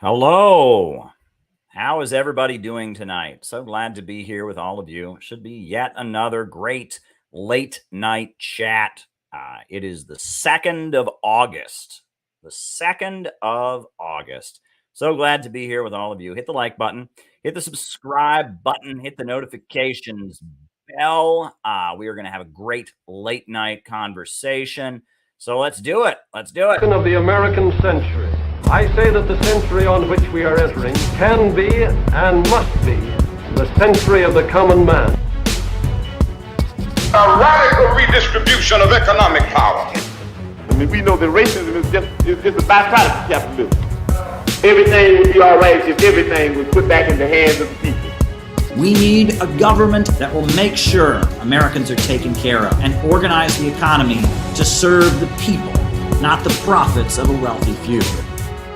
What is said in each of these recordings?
Hello. How is everybody doing tonight? So glad to be here with all of you. Should be yet another great late night chat. It is the 2nd of August. The 2nd of August. So glad to be here with all of you. Hit the like button, hit the subscribe button, hit the notifications bell. We are going to have a great late night conversation. So let's do it. Let's do it. Of the American century. I say that the century on which we are entering can be and must be the century of the common man. A radical redistribution of economic power. I mean, we know that racism is just a byproduct of capitalism. Everything would be all right if everything was put back in the hands of the people. We need a government that will make sure Americans are taken care of and organize the economy to serve the people, not the profits of a wealthy few.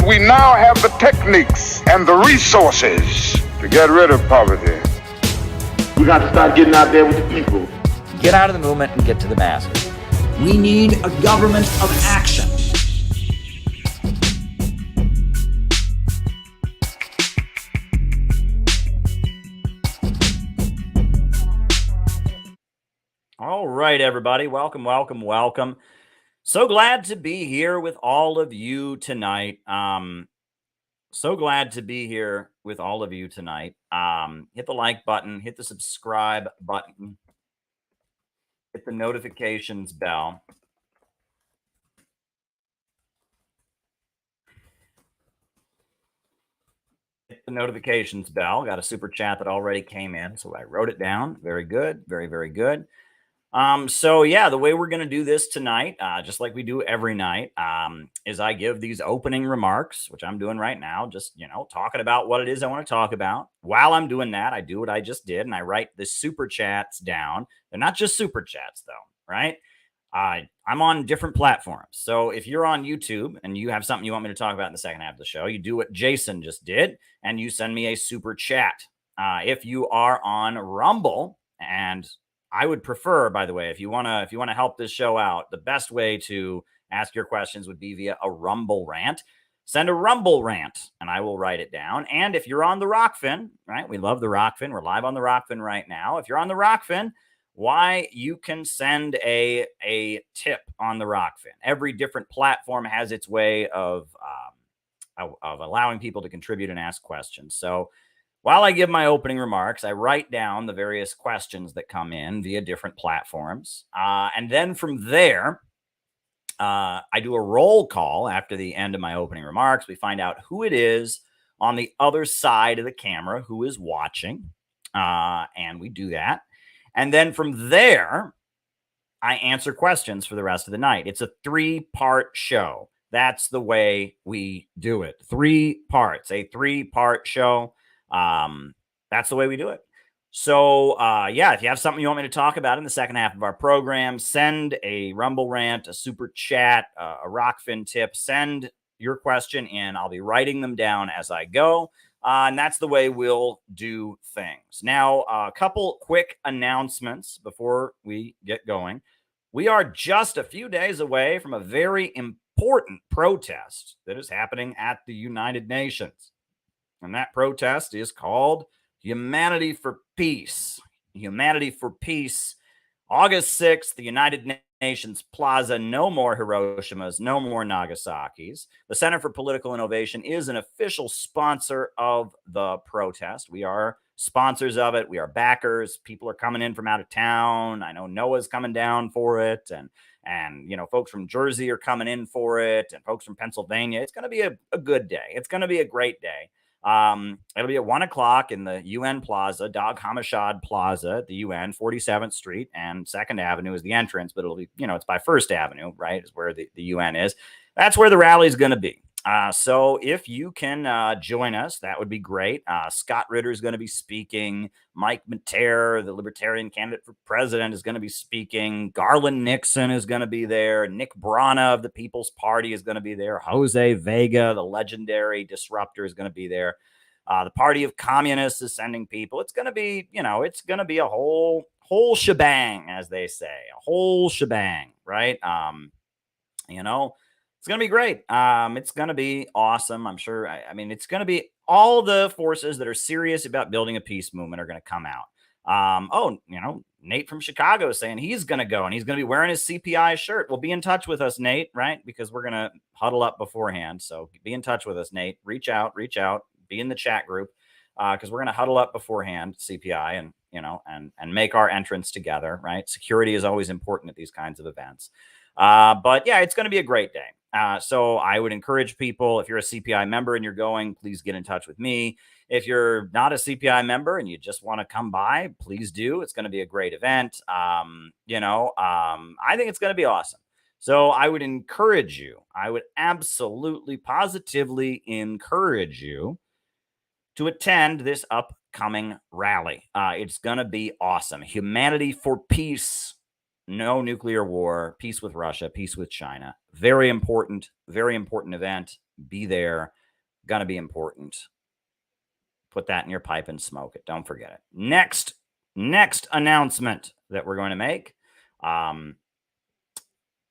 We now have the techniques and the resources to get rid of poverty. We got to start getting out there with the people. Get out of the movement and get to the masses. We need a government of action. All right, everybody. Welcome, welcome, welcome. So glad to be here with all of you tonight. So glad to be here with all of you tonight. Hit the like button, hit the subscribe button, hit the notifications bell. Hit the notifications bell. Got a super chat that already came in, so I wrote it down. Very good. Very, very good. So yeah, the way we're going to do this tonight, just like we do every night, is I give these opening remarks, which I'm doing right now, just, talking about what it is I want to talk about. While I'm doing that, I do what I just did and I write the super chats down. They're not just super chats though, right? I'm on different platforms. So if you're on YouTube and you have something you want me to talk about in the second half of the show, you do what Jason just did and you send me a super chat. If you are on Rumble, and I would prefer, by the way, if you want to help this show out, the best way to ask your questions would be via a Rumble rant. Send a Rumble rant and I will write it down. And if you're on the Rockfin, right? We love the Rockfin. We're live on the Rockfin right now. If you're on the Rockfin, why you can send a tip on the Rockfin. Every different platform has its way of allowing people to contribute and ask questions. So while I give my opening remarks, I write down the various questions that come in via different platforms. And then from there, I do a roll call after the end of my opening remarks. We find out who it is on the other side of the camera who is watching. And we do that. And then from there, I answer questions for the rest of the night. It's a 3-part show. That's the way we do it. 3 parts, a 3-part show. That's the way we do it. So, yeah, if you have something you want me to talk about in the second half of our program, send a Rumble rant, a super chat, a Rockfin tip, send your question in. I'll be writing them down as I go. And that's the way we'll do things. Now, a couple quick announcements before we get going. We are just a few days away from a very important protest that is happening at the United Nations. And that protest is called Humanity for Peace. Humanity for Peace. August 6th, the United Nations Plaza. No more Hiroshimas, no more Nagasaki's. The Center for Political Innovation is an official sponsor of the protest. We are sponsors of it. We are backers. People are coming in from out of town. I know Noah's coming down for it. And folks from Jersey are coming in for it. And folks from Pennsylvania. It's going to be a good day. It's going to be a great day. It'll be at 1:00 in the UN Plaza, Dag Hammarskjöld Plaza at the UN, 47th Street, and 2nd Avenue is the entrance, but it'll be, it's by 1st Avenue, right, is where the UN is. That's where the rally is going to be. So if you can join us, that would be great. Scott Ritter is going to be speaking. Mike Mater, the Libertarian candidate for president, is going to be speaking. Garland Nixon is going to be there. Nick Brana of the People's Party is going to be there. Jose Vega, the legendary disruptor, is going to be there. The Party of Communists is sending people. It's going to be, it's going to be a whole shebang, as they say, a whole shebang, right? It's going to be great. It's going to be awesome. I'm sure. I mean, it's going to be all the forces that are serious about building a peace movement are going to come out. Nate from Chicago is saying he's going to go and he's going to be wearing his CPI shirt. Well, be in touch with us, Nate, right? Because we're going to huddle up beforehand. So be in touch with us, Nate. Reach out, be in the chat group because we're going to huddle up beforehand, CPI, and and make our entrance together, right? Security is always important at these kinds of events. But yeah, it's going to be a great day. So I would encourage people, if you're a CPI member and you're going, please get in touch with me. If you're not a CPI member and you just want to come by, please do. It's going to be a great event. I think it's going to be awesome. So I would encourage you. I would absolutely, positively encourage you to attend this upcoming rally. It's going to be awesome. Humanity for peace. No nuclear war, peace with Russia, peace with China. Very important event. Be there. Gonna be important. Put that in your pipe and smoke it. Don't forget it. Next announcement that we're going to make.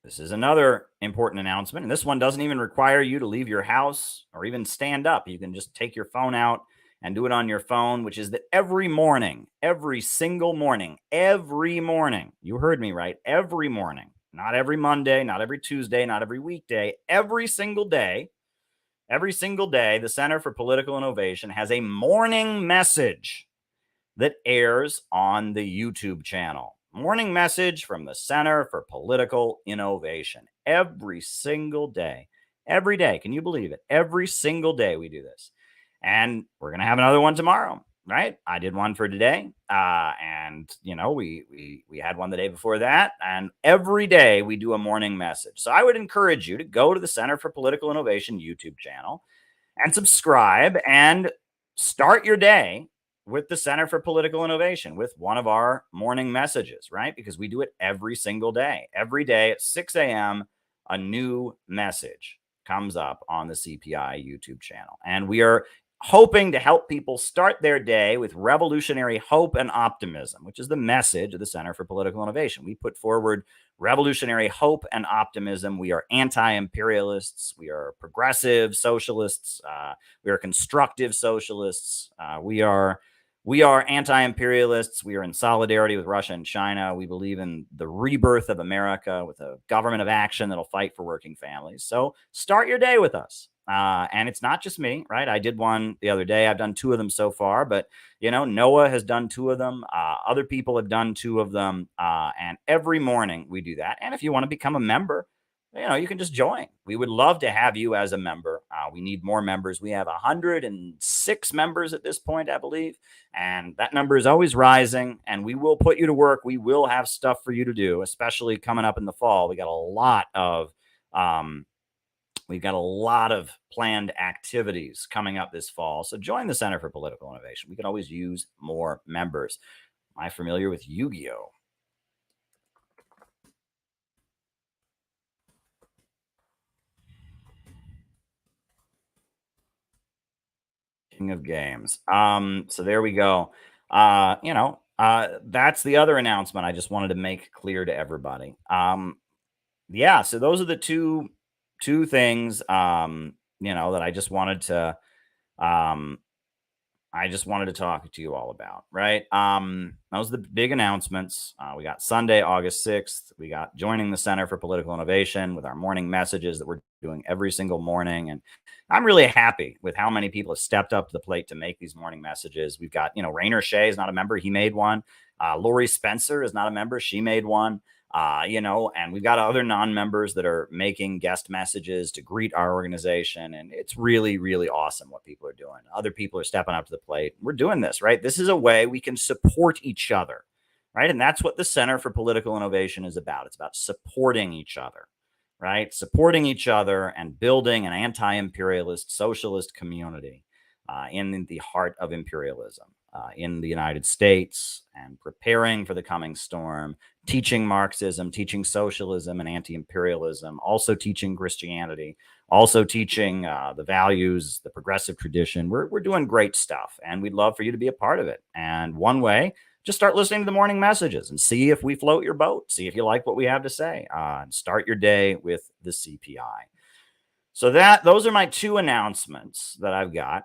This is another important announcement. And this one doesn't even require you to leave your house or even stand up. You can just take your phone out and do it on your phone, which is that every single morning, you heard me right, every morning, not every Monday, not every Tuesday, not every weekday, every single day, the Center for Political Innovation has a morning message that airs on the YouTube channel. Morning message from the Center for Political Innovation every single day. Every day. Can you believe it? Every single day we do this. And we're going to have another one tomorrow, right? I did one for today. We had one the day before that. And every day we do a morning message. So I would encourage you to go to the Center for Political Innovation YouTube channel and subscribe and start your day with the Center for Political Innovation with one of our morning messages, right? Because we do it every single day. Every day at 6 a.m., a new message comes up on the CPI YouTube channel. And we are hoping to help people start their day with revolutionary hope and optimism, which is the message of the Center for Political Innovation. We put forward revolutionary hope and optimism. We are anti-imperialists. We are progressive socialists. We are constructive socialists. We are anti-imperialists. We are in solidarity with Russia and China. We believe in the rebirth of America with a government of action that'll fight for working families. So start your day with us. And it's not just me, right? I did one the other day. I've done 2 of them so far, but Noah has done 2 of them. Other people have done 2 of them. And every morning we do that. And if you want to become a member, you can just join. We would love to have you as a member. We need more members. We have 106 members at this point, I believe. And that number is always rising. And we will put you to work. We will have stuff for you to do, especially coming up in the fall. We got a lot of planned activities coming up this fall. So join the Center for Political Innovation. We can always use more members. Am I familiar with Yu-Gi-Oh? King of Games. So there we go. That's the other announcement I just wanted to make clear to everybody. So those are the two things that I just wanted to talk to you all about, right? Those are the big announcements. We got Sunday, August 6th. We got joining the Center for Political Innovation with our morning messages that we're doing every single morning. And I'm really happy with how many people have stepped up to the plate to make these morning messages. We've got, Rainer Shea is not a member. He made one. Lori Spencer is not a member. She made one. And we've got other non-members that are making guest messages to greet our organization. And it's really, really awesome what people are doing. Other people are stepping up to the plate. We're doing this, right? This is a way we can support each other, right? And that's what the Center for Political Innovation is about. It's about supporting each other, right? Supporting each other and building an anti-imperialist socialist community in the heart of imperialism in the United States, and preparing for the coming storm, teaching Marxism, teaching socialism and anti-imperialism, also teaching Christianity, also teaching the values, the progressive tradition. We're doing great stuff, and we'd love for you to be a part of it. And one way, just start listening to the morning messages and see if we float your boat, see if you like what we have to say, and start your day with the CPI. So those are my two announcements that I've got.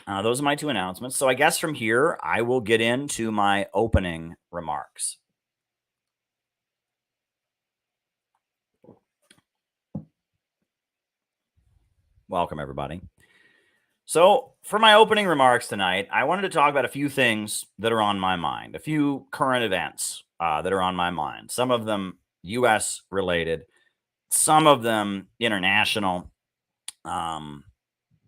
Those are my two announcements. So I guess from here, I will get into my opening remarks. Welcome, everybody. So for my opening remarks tonight, I wanted to talk about a few things that are on my mind, a few current events that are on my mind, some of them U.S. related, some of them international,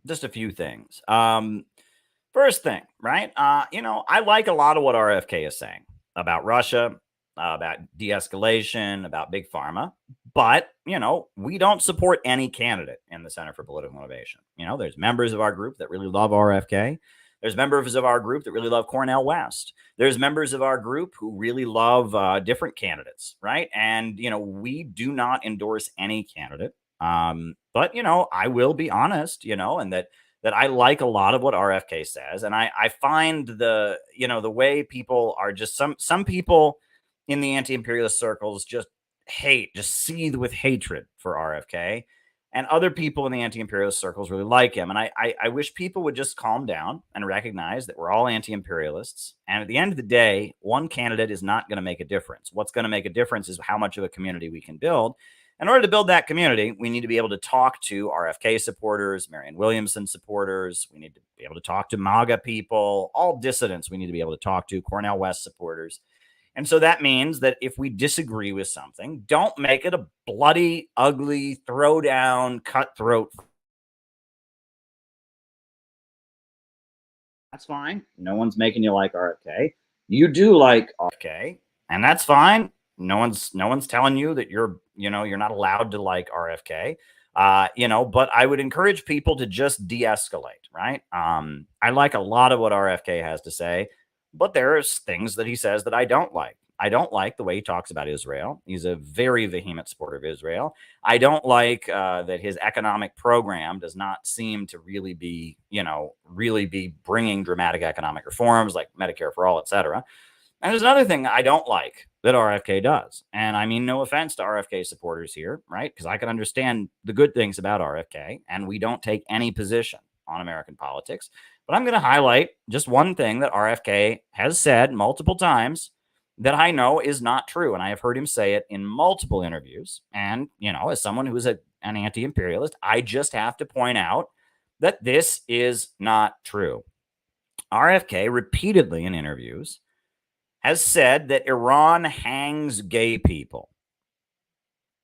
just a few things. First thing, right? I like a lot of what RFK is saying about Russia, about de-escalation, about big pharma. But, we don't support any candidate in the Center for Political Innovation. There's members of our group that really love RFK. There's members of our group that really love Cornel West. There's members of our group who really love different candidates, right? And, we do not endorse any candidate. But, I will be honest, and that I like a lot of what RFK says. And I find the way people are just some people in the anti-imperialist circles just seethe with hatred for RFK. And other people in the anti-imperialist circles really like him. And I wish people would just calm down and recognize that we're all anti-imperialists. And at the end of the day, one candidate is not going to make a difference. What's going to make a difference is how much of a community we can build. In order to build that community, we need to be able to talk to RFK supporters, Marianne Williamson supporters. We need to be able to talk to MAGA people, all dissidents we need to be able to talk to, Cornel West supporters. And so that means that if we disagree with something, don't make it a bloody, ugly, throw down, cutthroat. That's fine. No one's making you like RFK. You do like RFK, and that's fine. No one's telling you that you're not allowed to like RFK. But I would encourage people to just de-escalate, right? I like a lot of what RFK has to say, but there's things that he says that I don't like. I don't like the way he talks about Israel. He's a very vehement supporter of Israel. I don't like that his economic program does not seem to really be bringing dramatic economic reforms like Medicare for all, et cetera. And there's another thing I don't like that RFK does. And I mean, no offense to RFK supporters here, right? Because I can understand the good things about RFK, and we don't take any position on American politics. But I'm going to highlight just one thing that RFK has said multiple times that I know is not true. And I have heard him say it in multiple interviews. And, as someone who is an anti-imperialist, I just have to point out that this is not true. RFK repeatedly in interviews has said that Iran hangs gay people,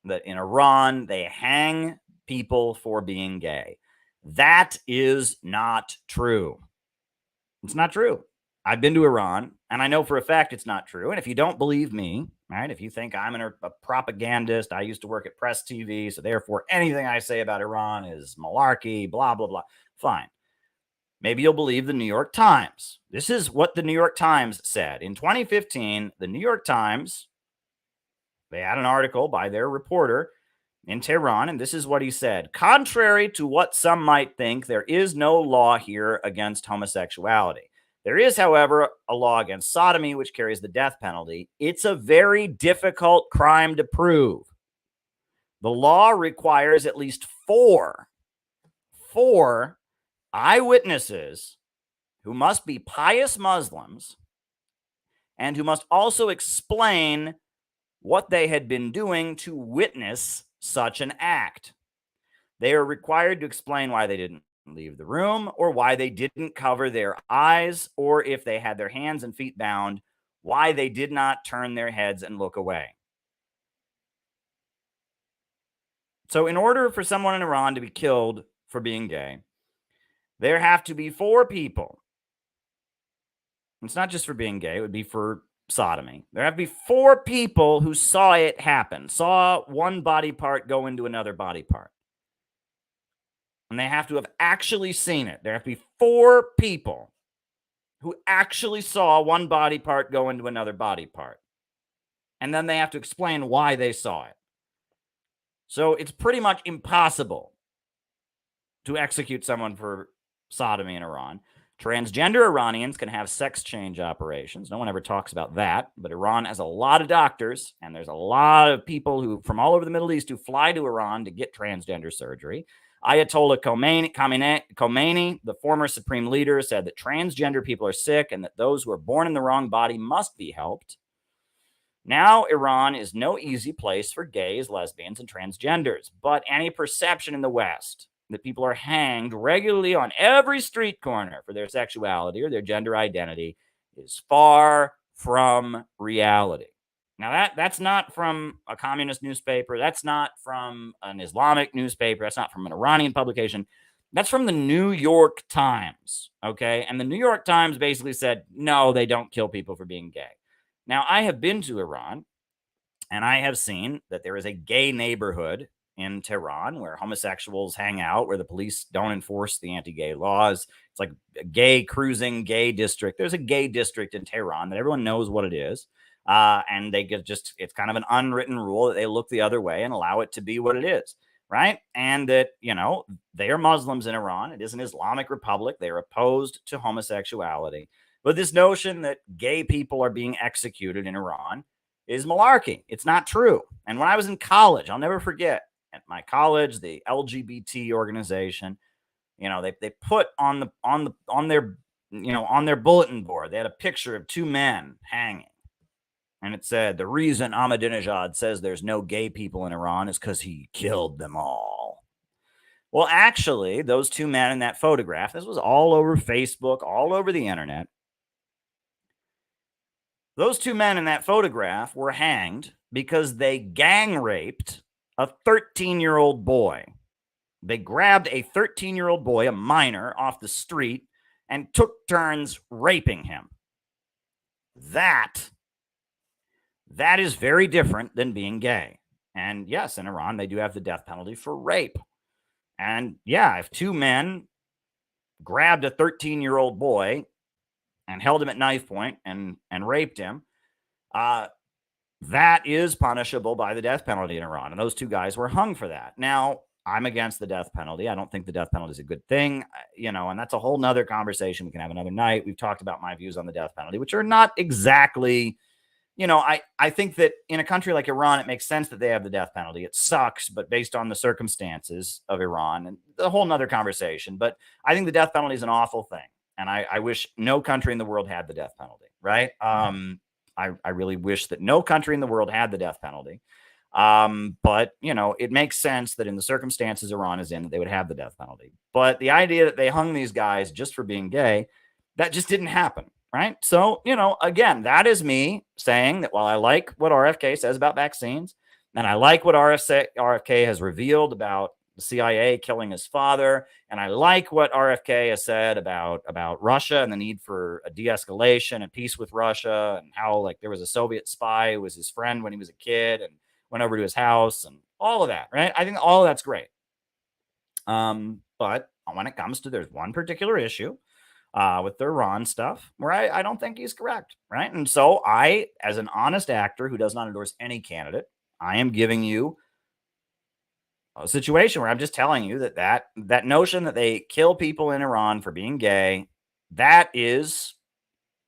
that in Iran, they hang people for being gay. That is not true. It's not true. I've been to Iran, and I know for a fact it's not true. And if you don't believe me, right, if you think I'm a propagandist, I used to work at Press TV, so therefore anything I say about Iran is malarkey, blah, blah, blah, fine. Maybe you'll believe the New York Times. This is what the New York Times said. In 2015, the New York Times, they had an article by their reporter in Tehran, and this is what he said. Contrary to what some might think, there is no law here against homosexuality. There is, however, a law against sodomy, which carries the death penalty. It's a very difficult crime to prove. The law requires at least four eyewitnesses who must be pious Muslims and who must also explain what they had been doing to witness such an act. They are required to explain why they didn't leave the room or why they didn't cover their eyes, or if they had their hands and feet bound, why they did not turn their heads and look away. So in order for someone in Iran to be killed for being gay, there have to be four people. It's not just for being gay. It would be for sodomy. There have to be four people who saw it happen, saw one body part go into another body part. And they have to have actually seen it. There have to be four people who actually saw one body part go into another body part. And then they have to explain why they saw it. So it's pretty much impossible to execute someone for sodomy in Iran. Transgender Iranians can have sex change operations. No one ever talks about that, but Iran has a lot of doctors, and there's a lot of people who from all over the Middle East who fly to Iran to get transgender surgery. Ayatollah Khomeini, the former supreme leader, said that transgender people are sick and that those who are born in the wrong body must be helped. Now, Iran is no easy place for gays, lesbians, and transgenders, but any perception in the West that people are hanged regularly on every street corner for their sexuality or their gender identity is far from reality. Now, that's not from a communist newspaper. That's not from an Islamic newspaper. That's not from an Iranian publication. That's from the New York Times, okay? And the New York Times basically said, no, they don't kill people for being gay. Now, I have been to Iran, and I have seen that there is a gay neighborhood in Tehran where homosexuals hang out, where the police don't enforce the anti-gay laws. It's like a gay cruising gay district. There's a gay district in Tehran that everyone knows what it is. And they get it's kind of an unwritten rule that they look the other way and allow it to be what it is. Right. And that, they are Muslims in Iran. It is an Islamic republic. They are opposed to homosexuality. But this notion that gay people are being executed in Iran is malarkey. It's not true. And when I was in college, I'll never forget, at my college, the LGBT organization, they put on their bulletin board, they had a picture of two men hanging. And it said, the reason Ahmadinejad says there's no gay people in Iran is because he killed them all. Well, actually, those two men in that photograph, this was all over Facebook, all over the internet. Those two men in that photograph were hanged because they gang raped a 13-year-old boy. They grabbed a 13-year-old boy, a minor, off the street and took turns raping him. That is very different than being gay. And yes, in Iran, they do have the death penalty for rape. And yeah, if two men grabbed a 13-year-old boy and held him at knife point and raped him, that is punishable by the death penalty in Iran. And those two guys were hung for that. Now, I'm against the death penalty. I don't think the death penalty is a good thing, and that's a whole nother conversation we can have another night. We've talked about my views on the death penalty, which are not exactly, I think that in a country like Iran, it makes sense that they have the death penalty. It sucks, but based on the circumstances of Iran, and a whole nother conversation, but I think the death penalty is an awful thing. And I wish no country in the world had the death penalty, right? I really wish that no country in the world had the death penalty. But, it makes sense that in the circumstances Iran is in, that they would have the death penalty. But the idea that they hung these guys just for being gay, that just didn't happen, right? So, again, that is me saying that while I like what RFK says about vaccines, and I like what RFK has revealed about the CIA killing his father, and I like what RFK has said about Russia and the need for a de-escalation and peace with Russia, and how there was a Soviet spy who was his friend when he was a kid and went over to his house and all of that, right? I think all of that's great. But when it comes to, there's one particular issue with the Iran stuff where I don't think he's correct, right? And so I, as an honest actor who does not endorse any candidate, I am giving you a situation where I'm just telling you that notion that they kill people in Iran for being gay, that is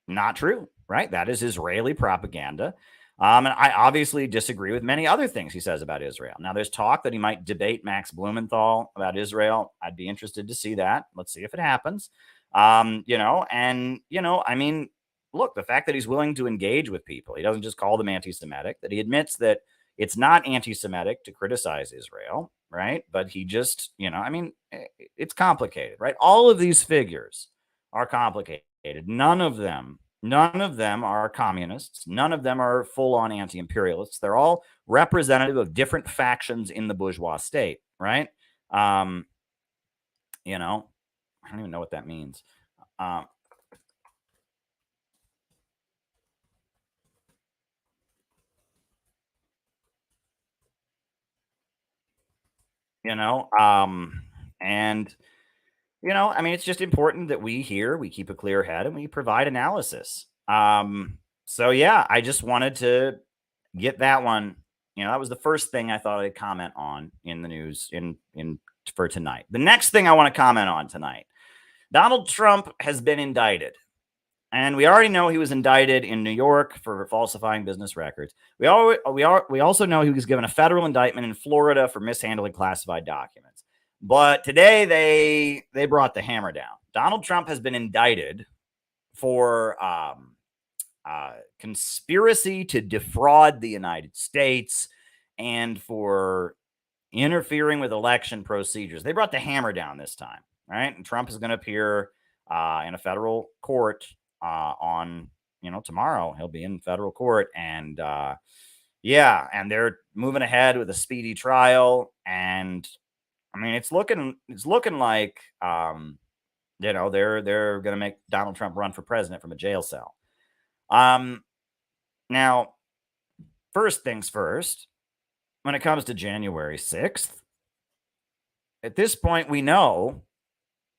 not true, right? That is Israeli propaganda. And I obviously disagree with many other things he says about Israel. Now, there's talk that he might debate Max Blumenthal about Israel. I'd be interested to see that. Let's see if it happens. I mean, look, the fact that he's willing to engage with people, he doesn't just call them anti-Semitic, that he admits that it's not anti-Semitic to criticize Israel, right? But he just, it's complicated, right? All of these figures are complicated. None of them are communists. None of them are full-on anti-imperialists. They're all representative of different factions in the bourgeois state, right? I don't even know what that means. It's just important that we keep a clear head and we provide analysis. So yeah, I just wanted to get that one. That was the first thing I thought I'd comment on in the news for tonight. The next thing I want to comment on tonight, Donald Trump has been indicted. And we already know he was indicted in New York for falsifying business records. We also know he was given a federal indictment in Florida for mishandling classified documents. But today they brought the hammer down. Donald Trump has been indicted for conspiracy to defraud the United States and for interfering with election procedures. They brought the hammer down this time, right? And Trump is going to appear in a federal court on, tomorrow. He'll be in federal court, and and they're moving ahead with a speedy trial. And I mean, it's looking like they're going to make Donald Trump run for president from a jail cell. Now, first things first, when it comes to January 6th, at this point, we know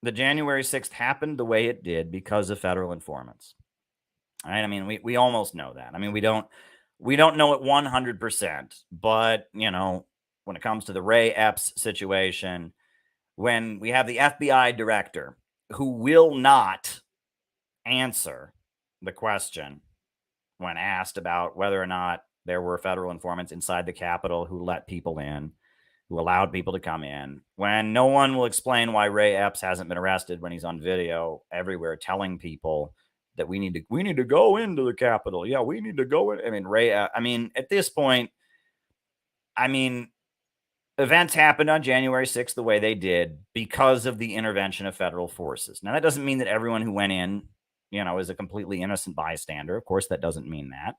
that January 6th happened the way it did because of federal informants. All right. I mean, we almost know that. I mean, we don't know it 100%, but when it comes to the Ray Epps situation, when we have the FBI director who will not answer the question when asked about whether or not there were federal informants inside the Capitol who let people in, who allowed people to come in, when no one will explain why Ray Epps hasn't been arrested when he's on video everywhere telling people that we need to go into the Capitol. Yeah, we need to go in. I mean, at this point, events happened on January 6th the way they did because of the intervention of federal forces. Now, that doesn't mean that everyone who went in, is a completely innocent bystander. Of course, that doesn't mean that.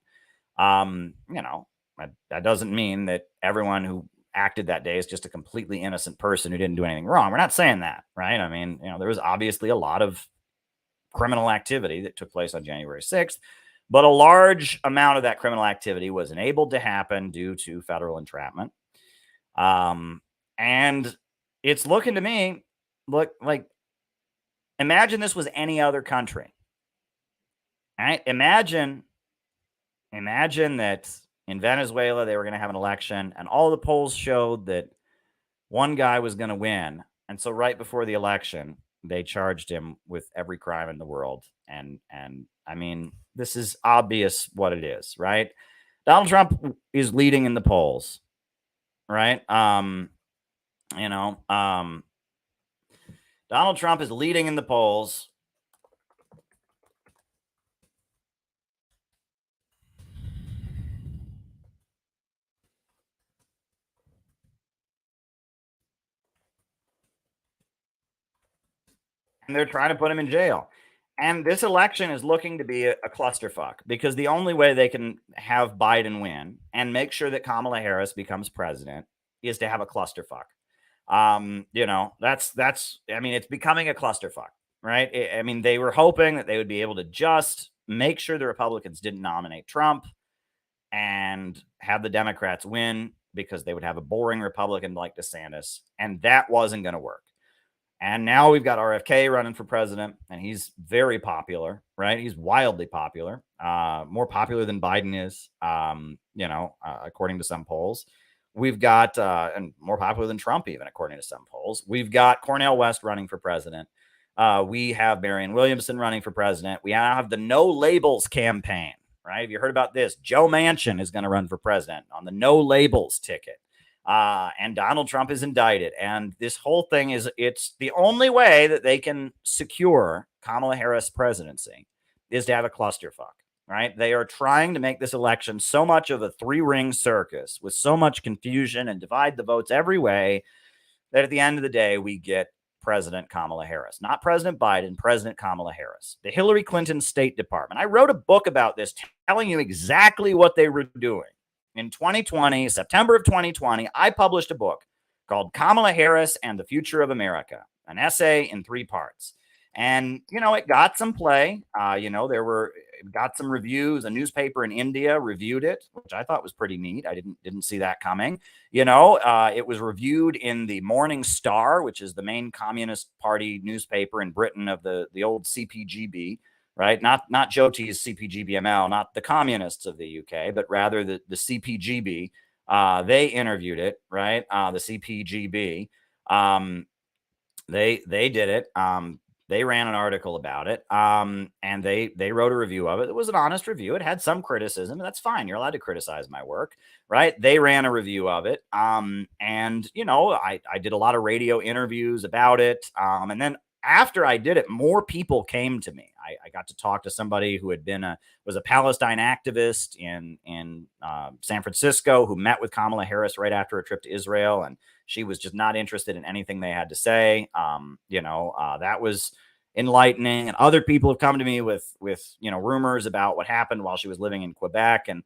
That doesn't mean that everyone who acted that day is just a completely innocent person who didn't do anything wrong. We're not saying that, right? I mean, there was obviously a lot of criminal activity that took place on January 6th, but a large amount of that criminal activity was enabled to happen due to federal entrapment. And it's looking to me like imagine this was any other country. All right? Imagine that in Venezuela, they were going to have an election and all the polls showed that one guy was going to win. And so right before the election, they charged him with every crime in the world. And I mean, this is obvious what it is, right? Donald Trump is leading in the polls, right? Donald Trump is leading in the polls. And they're trying to put him in jail. And this election is looking to be a clusterfuck because the only way they can have Biden win and make sure that Kamala Harris becomes president is to have a clusterfuck. It's becoming a clusterfuck, right? They were hoping that they would be able to just make sure the Republicans didn't nominate Trump and have the Democrats win because they would have a boring Republican like DeSantis. And that wasn't going to work. And now we've got RFK running for president, and he's very popular, right? He's wildly popular, more popular than Biden is, according to some polls. We've got, and more popular than Trump even, according to some polls. We've got Cornel West running for president. We have Marianne Williamson running for president. We have the No Labels campaign, right? Have you heard about this? Joe Manchin is going to run for president on the No Labels ticket. And Donald Trump is indicted. And this whole thing it's the only way that they can secure Kamala Harris presidency is to have a clusterfuck, right? They are trying to make this election so much of a three-ring circus with so much confusion and divide the votes every way that at the end of the day, we get President Kamala Harris, not President Biden, President Kamala Harris. The Hillary Clinton State Department. I wrote a book about this telling you exactly what they were doing. In 2020, September of 2020, I published a book called Kamala Harris and the Future of America, an essay in 3 parts. And, it got some play. Got some reviews. A newspaper in India reviewed it, which I thought was pretty neat. I didn't see that coming. It was reviewed in the Morning Star, which is the main Communist Party newspaper in Britain of the old CPGB. Right? Not Jyoti's CPGBML, not the communists of the UK, but rather the CPGB. They interviewed it, right? The CPGB. They did it. They ran an article about it, and they wrote a review of it. It was an honest review. It had some criticism. That's fine. You're allowed to criticize my work, right? They ran a review of it, and I did a lot of radio interviews about it, and then after I did it, more people came to me. I got to talk to somebody who had was a Palestine activist in San Francisco who met with Kamala Harris right after a trip to Israel, and she was just not interested in anything they had to say. That was enlightening. And other people have come to me with rumors about what happened while she was living in Quebec. And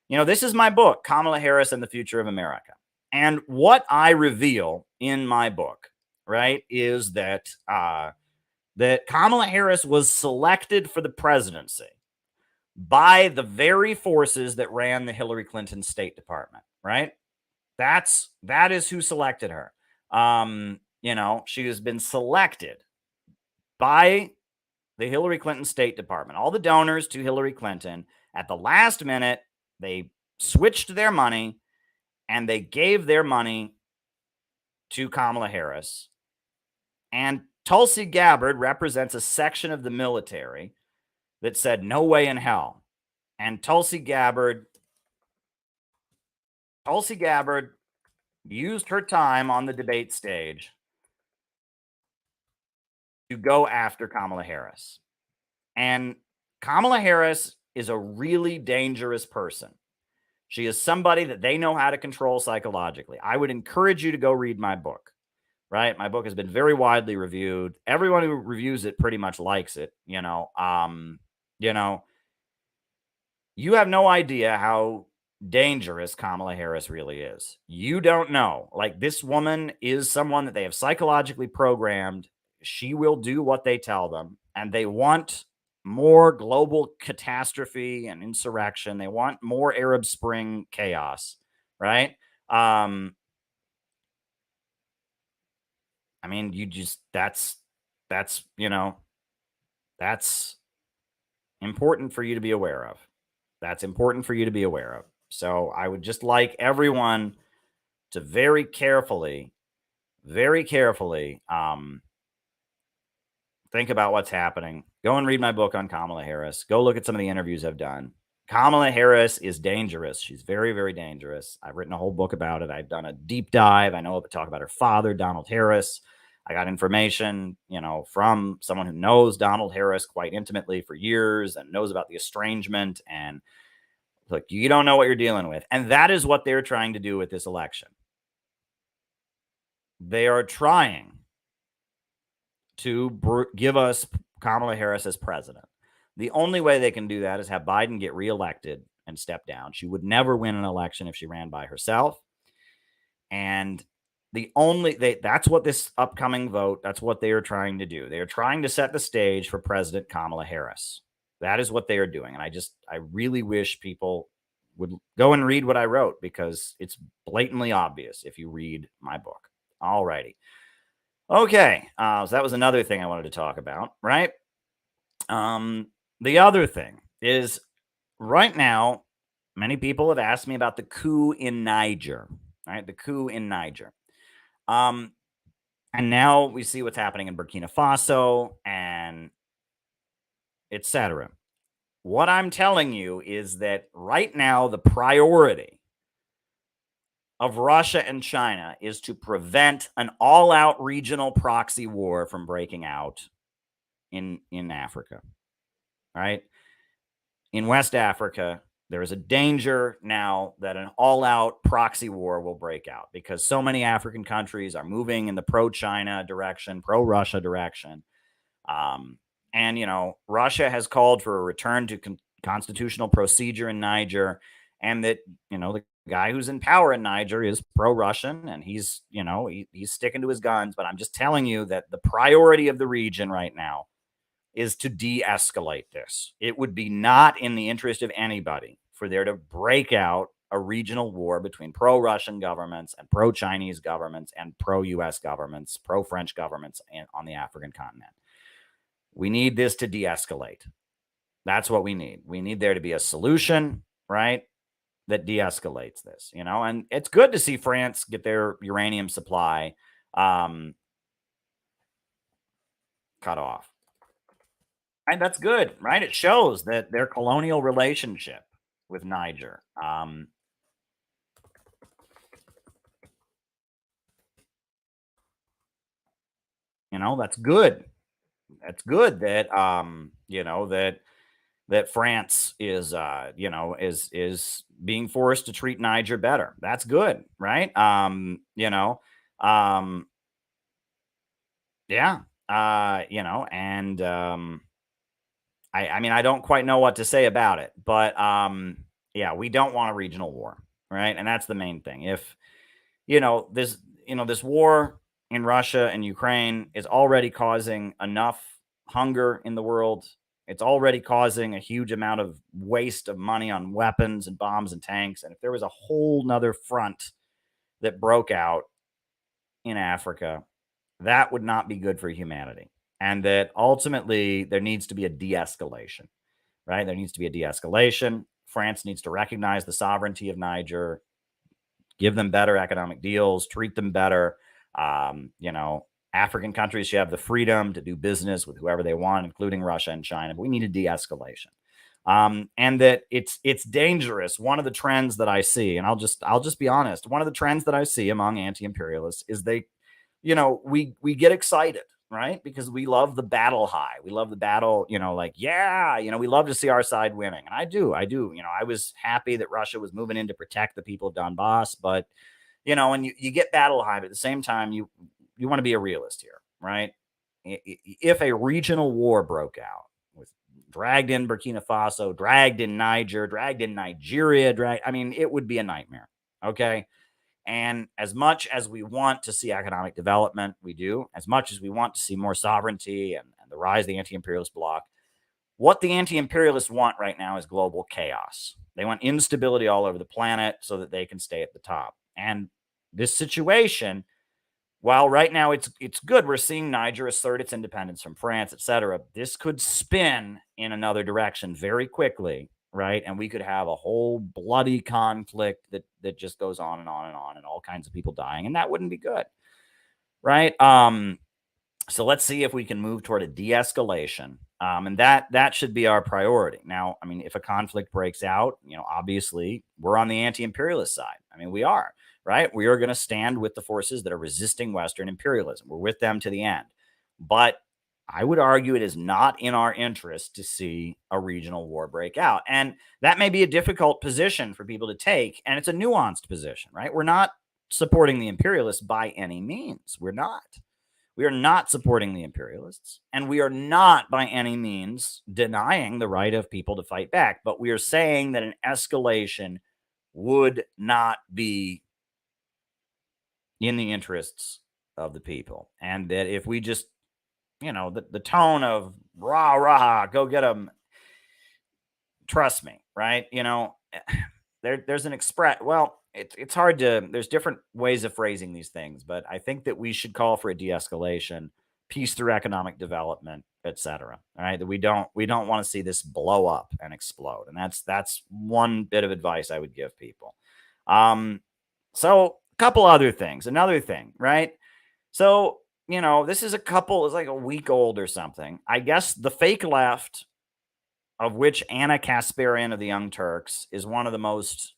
this is my book, Kamala Harris and the Future of America. And what I reveal in my book, right, is that that Kamala Harris was selected for the presidency by the very forces that ran the Hillary Clinton State Department, right? That is who selected her. She has been selected by the Hillary Clinton State Department. All the donors to Hillary Clinton, at the last minute, they switched their money and they gave their money to Kamala Harris. And Tulsi Gabbard represents a section of the military that said, no way in hell. And Tulsi Gabbard used her time on the debate stage to go after Kamala Harris. And Kamala Harris is a really dangerous person. She is somebody that they know how to control psychologically. I would encourage you to go read my book, right? My book has been very widely reviewed. Everyone who reviews it pretty much likes it. You have no idea how dangerous Kamala Harris really is. You don't know. Like, this woman is someone that they have psychologically programmed. She will do what they tell them, and they want more global catastrophe and insurrection. They want more Arab Spring chaos, right? I mean, that's important for you to be aware of. That's important for you to be aware of. So I would just like everyone to very carefully think about what's happening. Go and read my book on Kamala Harris. Go look at some of the interviews I've done. Kamala Harris is dangerous. She's very, very dangerous. I've written a whole book about it. I've done a deep dive. I know talk about her father, Donald Harris. I got information, from someone who knows Donald Harris quite intimately for years and knows about the estrangement. And look, you don't know what you're dealing with. And that is what they're trying to do with this election. They are trying to give us Kamala Harris as president. The only way they can do that is have Biden get reelected and step down. She would never win an election if she ran by herself. And that's what this upcoming vote, that's what they are trying to do. They are trying to set the stage for President Kamala Harris. That is what they are doing. And I really wish people would go and read what I wrote, because it's blatantly obvious if you read my book. All righty. Okay. So that was another thing I wanted to talk about, right? The other thing is, right now, many people have asked me about the coup in Niger, right? The coup in Niger. And now we see what's happening in Burkina Faso and etc. What I'm telling you is that right now, the priority of Russia and China is to prevent an all-out regional proxy war from breaking out in Africa, right? In West Africa, there is a danger now that an all-out proxy war will break out, because so many African countries are moving in the pro-China direction, pro-Russia direction. And, Russia has called for a return to constitutional procedure in Niger, and that, the guy who's in power in Niger is pro-Russian, and he's sticking to his guns. But I'm just telling you that the priority of the region right now is to de-escalate this. It would be not in the interest of anybody for there to break out a regional war between pro-Russian governments and pro-Chinese governments and pro-US governments, pro-French governments on the African continent. We need this to de-escalate. That's what we need. We need there to be a solution, right, that de-escalates this, and it's good to see France get their uranium supply cut off. And that's good, right? It shows that their colonial relationship with Niger, that's good. That's good that that France is is being forced to treat Niger better. That's good, right? Yeah. And I mean, I don't quite know what to say about it, but yeah, we don't want a regional war, right? And that's the main thing. If this war in Russia and Ukraine is already causing enough hunger in the world. It's already causing a huge amount of waste of money on weapons and bombs and tanks. And if there was a whole nother front that broke out in Africa, that would not be good for humanity. And that ultimately there needs to be a de-escalation, right? There needs to be a de-escalation. France needs to recognize the sovereignty of Niger, give them better economic deals, treat them better. African countries should have the freedom to do business with whoever they want, including Russia and China. But we need a de-escalation. And that it's dangerous. One of the trends that I see, and I'll just be honest, one of the trends that I see among anti-imperialists is we get excited, right? Because we love the battle high. We love the battle, we love to see our side winning. And I do. I was happy that Russia was moving in to protect the people of Donbass, but and you get battle high, but at the same time, you want to be a realist here, right? If a regional war broke out, with dragged in Burkina Faso, dragged in Niger, dragged in Nigeria, it would be a nightmare, okay? And as much as we want to see economic development, we do. As much as we want to see more sovereignty and the rise of the anti-imperialist bloc, what the anti-imperialists want right now is global chaos. They want instability all over the planet so that they can stay at the top. And this situation, while right now it's good, we're seeing Niger assert its independence from France, etc. This could spin in another direction very quickly, right? And we could have a whole bloody conflict that just goes on and on and on, and all kinds of people dying, and that wouldn't be good, right? So let's see if we can move toward a de-escalation, and that should be our priority. Now, I mean, if a conflict breaks out, obviously we're on the anti-imperialist side. I mean, we are. Right? We are going to stand with the forces that are resisting Western imperialism. We're with them to the end. But I would argue it is not in our interest to see a regional war break out. And that may be a difficult position for people to take. And it's a nuanced position, right? We're not supporting the imperialists by any means. We're not. We are not supporting the imperialists. And we are not by any means denying the right of people to fight back. But we are saying that an escalation would not be in the interests of the people. And that if we just, the tone of rah, rah, go get them, trust me, right? There's an it's hard to, there's different ways of phrasing these things, but I think that we should call for a de-escalation, peace through economic development, etc. All right. That we don't want to see this blow up and explode. And that's one bit of advice I would give people. So couple other things. Another thing, right? So, this is it's like a week old or something. I guess the fake left, of which Anna Kasparian of the Young Turks is one of the most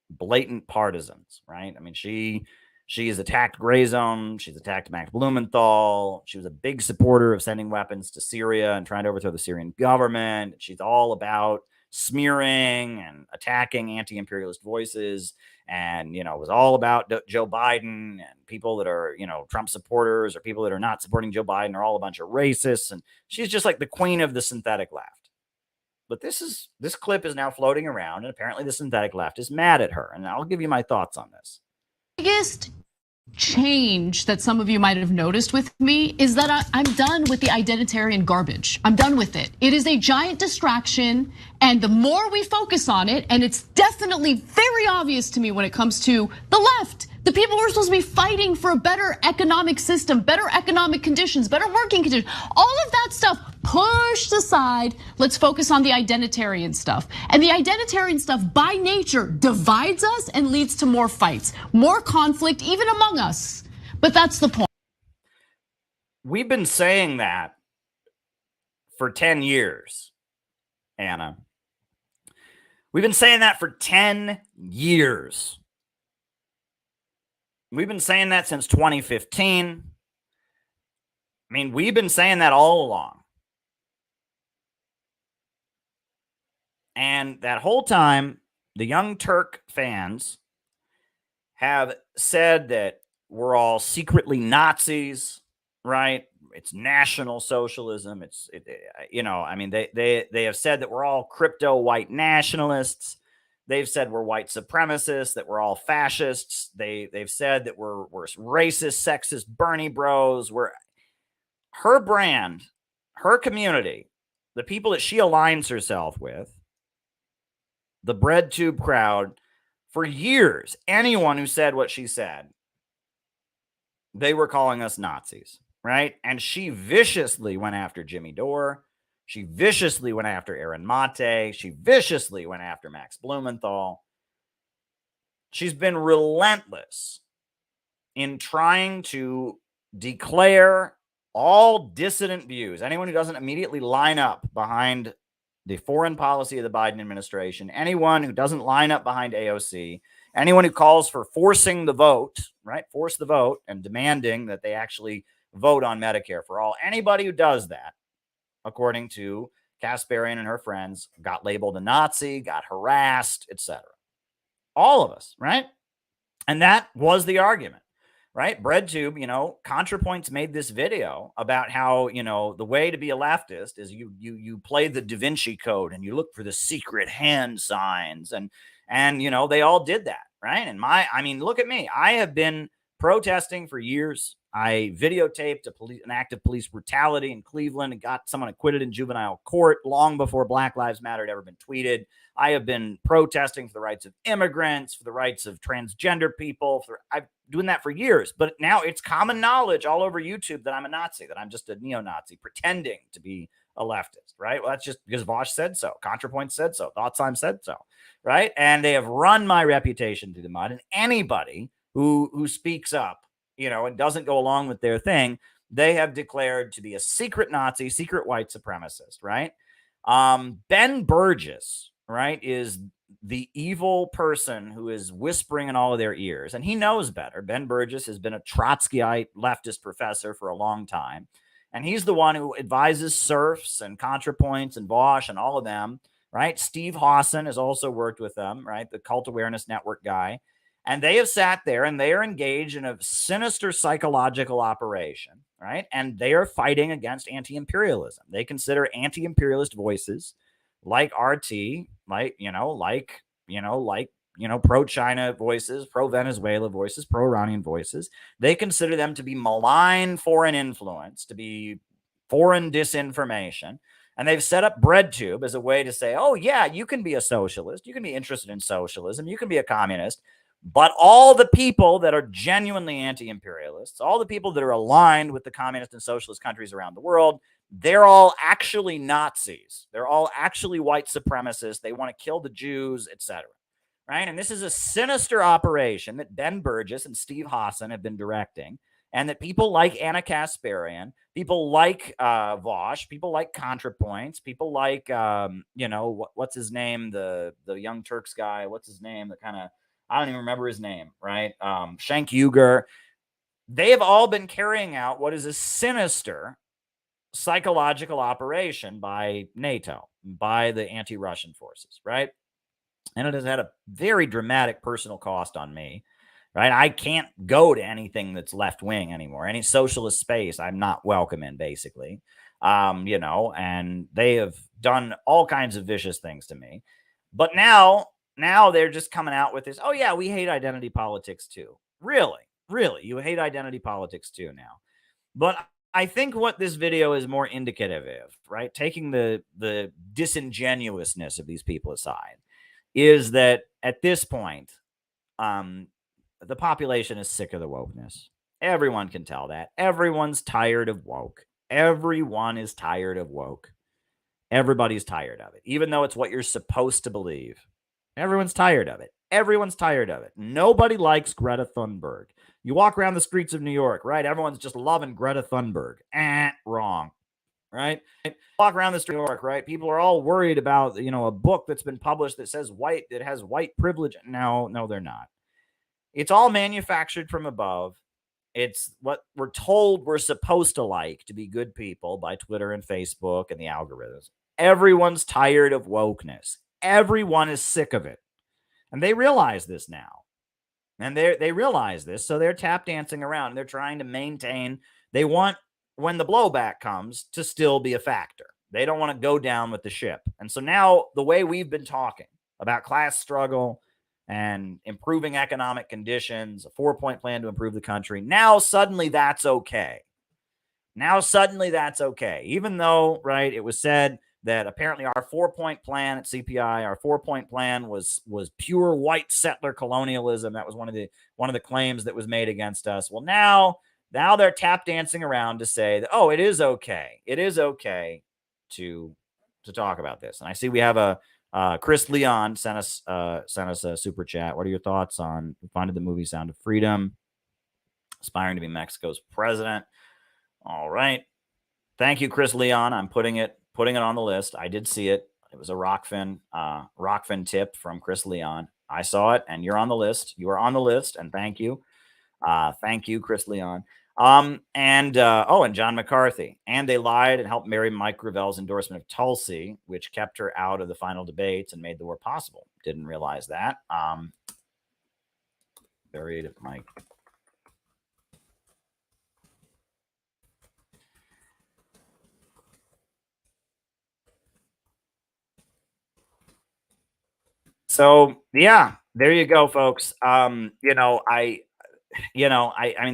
blatant partisans, right? I mean, she has attacked Gray Zone. She's attacked Max Blumenthal. She was a big supporter of sending weapons to Syria and trying to overthrow the Syrian government. She's all about smearing and attacking anti-imperialist voices, and was all about Joe Biden, and people that are Trump supporters or people that are not supporting Joe Biden are all a bunch of racists, and she's just like the queen of the synthetic left. But this clip is now floating around, and apparently the synthetic left is mad at her, and I'll give you my thoughts on this. Biggest change that some of you might have noticed with me is that I'm done with the identitarian garbage. I'm done with it. It is a giant distraction, and the more we focus on it, and it's definitely very obvious to me when it comes to the left, the people who are supposed to be fighting for a better economic system, better economic conditions, better working conditions, all of that stuff pushed aside. Let's focus on the identitarian stuff. And the identitarian stuff by nature divides us and leads to more fights, more conflict, even among us. But that's the point. We've been saying that for 10 years, Anna. We've been saying that for 10 years. We've been saying that since 2015. I mean, we've been saying that all along. And that whole time, the Young Turk fans have said that we're all secretly Nazis, right? It's National Socialism. They have said that we're all crypto white nationalists. They've said we're white supremacists, that we're all fascists. They've said that we're racist, sexist, Bernie bros. We're her brand, her community, the people that she aligns herself with, the BreadTube crowd, for years, anyone who said what she said, they were calling us Nazis, right? And she viciously went after Jimmy Dore. She viciously went after Aaron Mate. She viciously went after Max Blumenthal. She's been relentless in trying to declare all dissident views, anyone who doesn't immediately line up behind the foreign policy of the Biden administration, anyone who doesn't line up behind AOC, anyone who calls for forcing the vote, right? Force the vote and demanding that they actually vote on Medicare for all. Anybody who does that, according to Kasparian and her friends, got labeled a Nazi, got harassed, etc. All of us, right? And that was the argument, right? BreadTube, ContraPoints made this video about how, the way to be a leftist is you play the Da Vinci Code and you look for the secret hand signs. And they all did that, right? And look at me. I have been protesting for years. I videotaped an act of police brutality in Cleveland and got someone acquitted in juvenile court long before Black Lives Matter had ever been tweeted. I have been protesting for the rights of immigrants, for the rights of transgender people. I've been doing that for years, but now it's common knowledge all over YouTube that I'm a Nazi, that I'm just a neo-Nazi pretending to be a leftist, right? Well, that's just because Vosh said so. ContraPoint said so. ThoughtTime said so, right? And they have run my reputation through the mud. And anybody who speaks up, and doesn't go along with their thing, they have declared to be a secret Nazi, secret white supremacist, right? Ben Burgess, right, is the evil person who is whispering in all of their ears, and he knows better. Ben Burgess has been a Trotskyite leftist professor for a long time, and he's the one who advises serfs and ContraPoints and Vosh and all of them, right? Steve Hawson has also worked with them, right? The Cult Awareness Network guy. And they have sat there and they are engaged in a sinister psychological operation, right? And they are fighting against anti-imperialism. They consider anti-imperialist voices like RT, pro-China voices, pro-Venezuela voices, pro-Iranian voices. They consider them to be malign foreign influence, to be foreign disinformation. And they've set up BreadTube as a way to say, oh, yeah, you can be a socialist. You can be interested in socialism. You can be a communist. But all the people that are genuinely anti-imperialists, all the people that are aligned with the communist and socialist countries around the world, they're all actually Nazis. They're all actually white supremacists. They want to kill the Jews, etc. Right? And this is a sinister operation that Ben Burgess and Steve Hawson have been directing, and that people like Anna Kasparian, people like Vosh, people like ContraPoints, people like, what's his name? The Young Turks guy. What's his name? The kind of, I don't even remember his name, right? Cenk Uygur. They have all been carrying out what is a sinister psychological operation by NATO, by the anti-Russian forces, right? And it has had a very dramatic personal cost on me, right? I can't go to anything that's left-wing anymore. Any socialist space I'm not welcome in, basically. And they have done all kinds of vicious things to me. But now they're just coming out with this, oh, yeah, we hate identity politics too. Really? You hate identity politics too now. But I think what this video is more indicative of, right, taking the disingenuousness of these people aside, is that at this point, the population is sick of the wokeness. Everyone can tell that. Everyone's tired of woke. Everyone is tired of woke. Everybody's tired of it, even though it's what you're supposed to believe. Everyone's tired of it. Everyone's tired of it. Nobody likes Greta Thunberg. You walk around the streets of New York, right? Everyone's just loving Greta Thunberg. Wrong. right? Walk around the street of New York, right? People are all worried about, a book that's been published that says that has white privilege. No, they're not. It's all manufactured from above. It's what we're told we're supposed to like to be good people by Twitter and Facebook and the algorithms. Everyone's tired of wokeness. Everyone is sick of it. And they realize this now. And they realize this, so they're tap dancing around. They're trying to maintain. They want, when the blowback comes, to still be a factor. They don't want to go down with the ship. And so now the way we've been talking about class struggle and improving economic conditions, a 4-point plan to improve the country, now suddenly that's okay. Even though, right, it was said that apparently our 4-point plan at CPI, our 4-point plan was pure white settler colonialism. That was one of the claims that was made against us. Well, now they're tap dancing around to say that, oh, it is okay. It is okay to talk about this. And I see we have a Chris Leon sent us a super chat. What are your thoughts on funded the movie Sound of Freedom, aspiring to be Mexico's president? All right. Thank you, Chris Leon. I'm putting it on the list. I did see it. It was a Rockfin tip from Chris Leon. I saw it, and you're on the list. You are on the list, and thank you. Thank you, Chris Leon. And John McCarthy. And they lied and helped marry Mike Gravel's endorsement of Tulsi, which kept her out of the final debates and made the war possible. Didn't realize that. Buried Mike. So yeah, there you go, folks. I mean,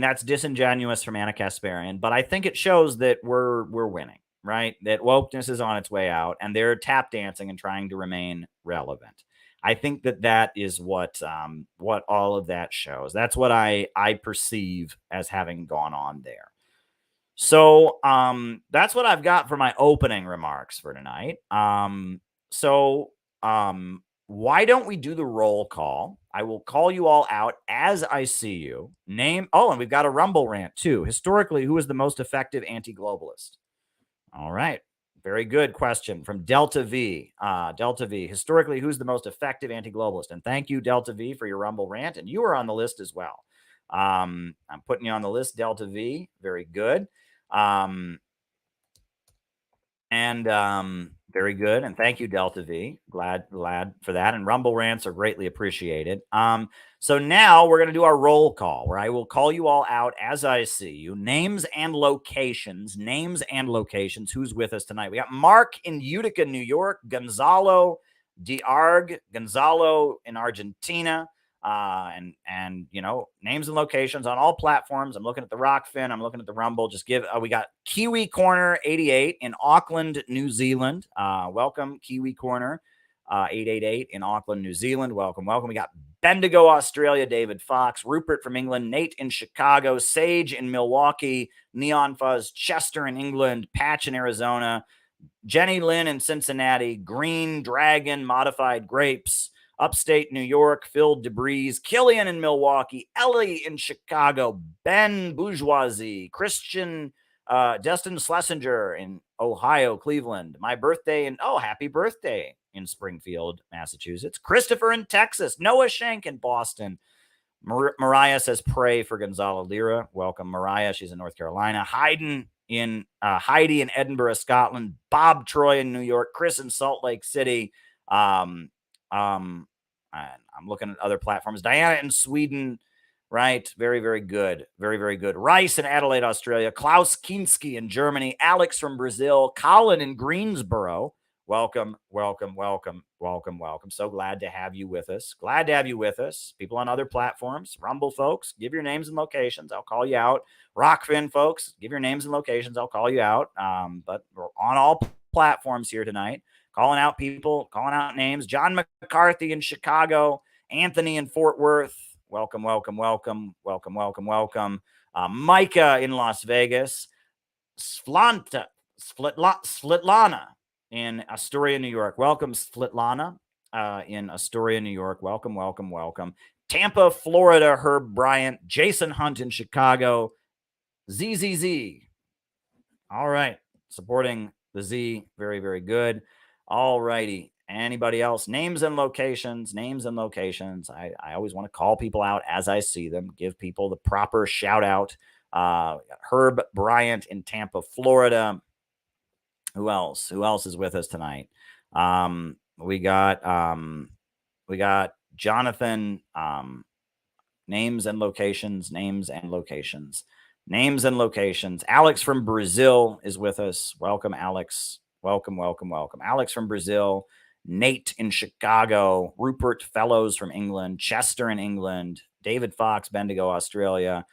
that's disingenuous from Anna Kasparian, but I think it shows that we're winning, right? That wokeness is on its way out, and they're tap dancing and trying to remain relevant. I think that is what all of that shows. That's what I perceive as having gone on there. So that's what I've got for my opening remarks for tonight. Why don't we do the roll call? I will call you all out as I see you. And we've got a Rumble rant too. Historically, who is the most effective anti-globalist? All right. Very good question from Delta V. Delta V. Historically, who's the most effective anti-globalist? And thank you, Delta V, for your Rumble rant. And you are on the list as well. I'm putting you on the list, Delta V. Very good. Very good. And thank you, Delta V. Glad for that. And Rumble rants are greatly appreciated. So now we're going to do our roll call, where I will call you all out as I see you. Names and locations. Who's with us tonight? We got Mark in Utica, New York. Gonzalo Diarg. Gonzalo in Argentina. And names and locations on all platforms. I'm looking at the Rockfin. I'm looking at the Rumble. We got Kiwi Corner 88 in Auckland, New Zealand. Welcome, Kiwi Corner 888 in Auckland, New Zealand. Welcome. We got Bendigo, Australia, David Fox. Rupert from England. Nate in Chicago. Sage in Milwaukee. Neon Fuzz, Chester in England. Patch in Arizona. Jenny Lynn in Cincinnati. Green Dragon, Modified Grapes. Upstate New York, Phil DeBreeze, Killian in Milwaukee, Ellie in Chicago, Ben Bourgeoisie, Christian, Destin Schlesinger in Ohio, Cleveland. My birthday happy birthday in Springfield, Massachusetts. Christopher in Texas, Noah Shank in Boston. Mariah says pray for Gonzalo Lira. Welcome, Mariah. She's in North Carolina. Heidi in Edinburgh, Scotland. Bob Troy in New York. Chris in Salt Lake City. I'm looking at other platforms. Diana in Sweden, right? Very, very good. Very, very good. Rice in Adelaide, Australia. Klaus Kinski in Germany. Alex from Brazil. Colin in Greensboro. Welcome. So glad to have you with us. People on other platforms. Rumble folks, give your names and locations. I'll call you out. Rockfin folks, give your names and locations. I'll call you out. But we're on all platforms here tonight. Calling out people, calling out names. John McCarthy in Chicago. Anthony in Fort Worth. Welcome. Micah in Las Vegas. Svitlana in Astoria, New York. Welcome, Svitlana in Astoria, New York. Welcome. Tampa, Florida, Herb Bryant. Jason Hunt in Chicago. ZZZ. All right. Supporting the Z. Very, very good. All righty. Anybody else? Names and locations. Names and locations. I always want to call people out as I see them, give people the proper shout out. Herb Bryant in Tampa, Florida. Who else? Who else is with us tonight? We got Jonathan. Names and locations. Names and locations. Names and locations. Alex from Brazil is with us. Welcome, Alex. Welcome, welcome, welcome. Alex from Brazil. Nate in Chicago. Rupert Fellows from England. Chester in England. David Fox, Bendigo, Australia.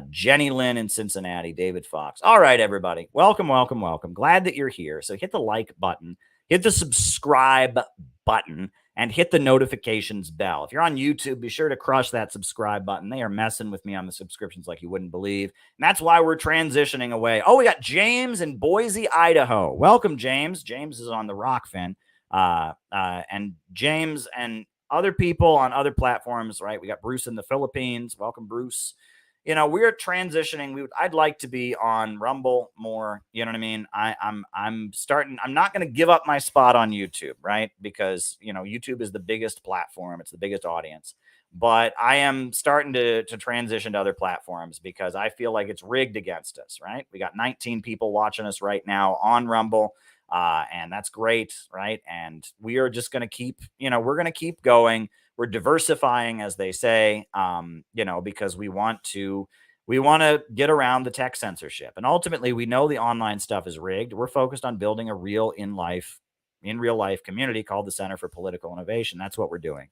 Jenny Lynn in Cincinnati. David Fox. All right, everybody. Welcome, welcome, welcome. Glad that you're here. So hit the like button. Hit the subscribe button. And hit the notifications bell. If you're on YouTube, be sure to crush that subscribe button. They are messing with me on the subscriptions like you wouldn't believe. And that's why we're transitioning away. Oh, we got James in Boise, Idaho. Welcome, James. James is on the Rockfin. And James and other people on other platforms, right? We got Bruce in the Philippines. Welcome, Bruce. You know, we're transitioning. I'd like to be on Rumble more. You know what I mean? I'm not going to give up my spot on YouTube, right? Because, you know, YouTube is the biggest platform. It's the biggest audience. But I am starting to transition to other platforms because I feel like it's rigged against us, right? We got 19 people watching us right now on Rumble. And that's great, right? And we are just going to keep, you know, we're going to keep going. We're diversifying, as they say, you know, because we want to get around the tech censorship. And ultimately, we know the online stuff is rigged. We're focused on building a real in real life community called the Center for Political Innovation. That's what we're doing.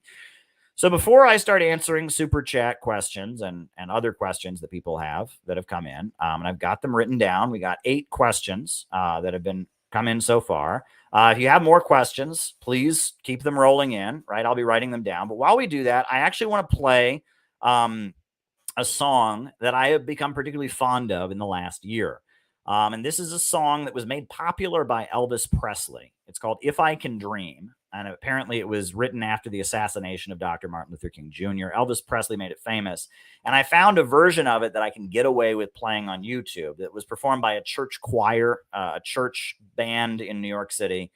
So before I start answering super chat questions and other questions that people have that have come in, and I've got them written down. We got 8 questions that have come in so far. If you have more questions, please keep them rolling in, right? I'll be writing them down. But while we do that, I actually want to play a song that I have become particularly fond of in the last year. And this is a song that was made popular by Elvis Presley. It's called If I Can Dream. And apparently it was written after the assassination of Dr. Martin Luther King Jr. Elvis Presley made it famous. And I found a version of it that I can get away with playing on YouTube that was performed by a church choir, a church band in New York City.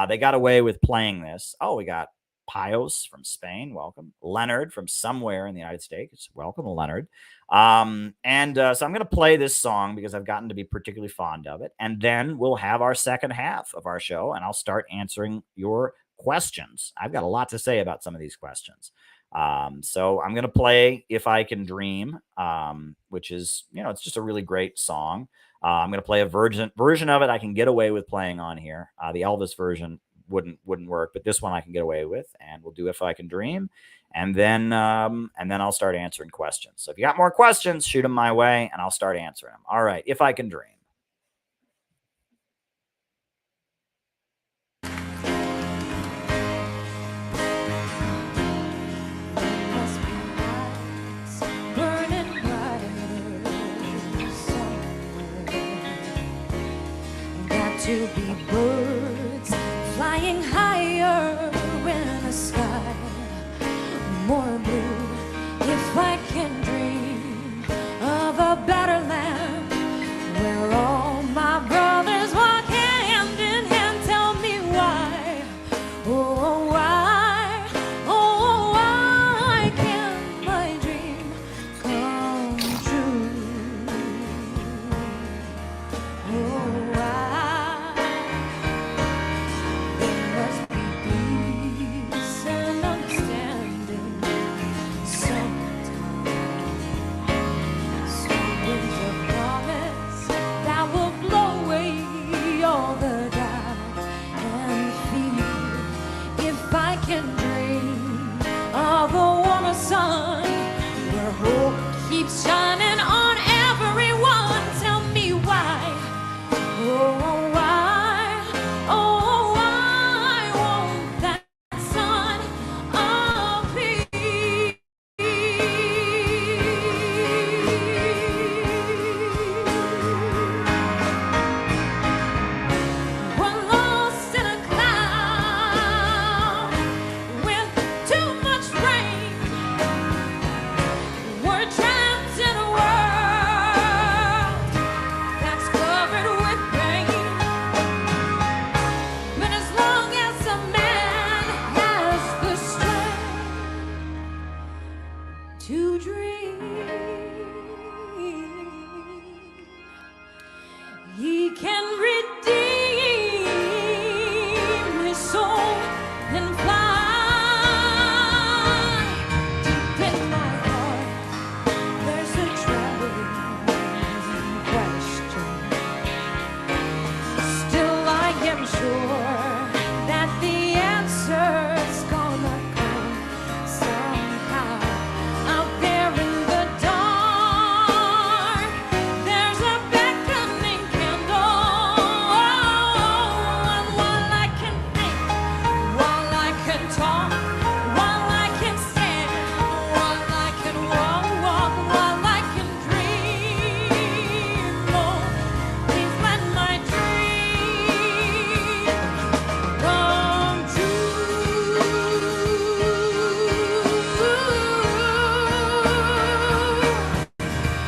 They got away with playing this. Oh, we got Pios from Spain. Welcome. Leonard from somewhere in the United States. Welcome, Leonard. So I'm going to play this song because I've gotten to be particularly fond of it. And then we'll have our second half of our show, and I'll start answering your questions. I've got a lot to say about some of these questions. So I'm going to play If I Can Dream, which is, you know, it's just a really great song. I'm going to play a version of it I can get away with playing on here. The Elvis version wouldn't work, but this one I can get away with, and we'll do If I Can Dream. And then I'll start answering questions. So if you got more questions, shoot them my way and I'll start answering them. All right. If I Can Dream. To be birds flying higher in the sky, more blue. If I can dream of a better land where all my brothers walk hand in hand, tell me why, oh why can't my dream come true? Oh, why? Sun where hope keeps shining on everyone. Tell me why, oh why won't that sun appear? We're lost in a cloud with too much rain. We're trapped in a world I'm sure that the answer's gonna come somehow. Out there in the dark, there's a beckoning candle. And while I can think, while I can talk, while I can stand, while I can walk, while I can dream, oh, please let my dream come true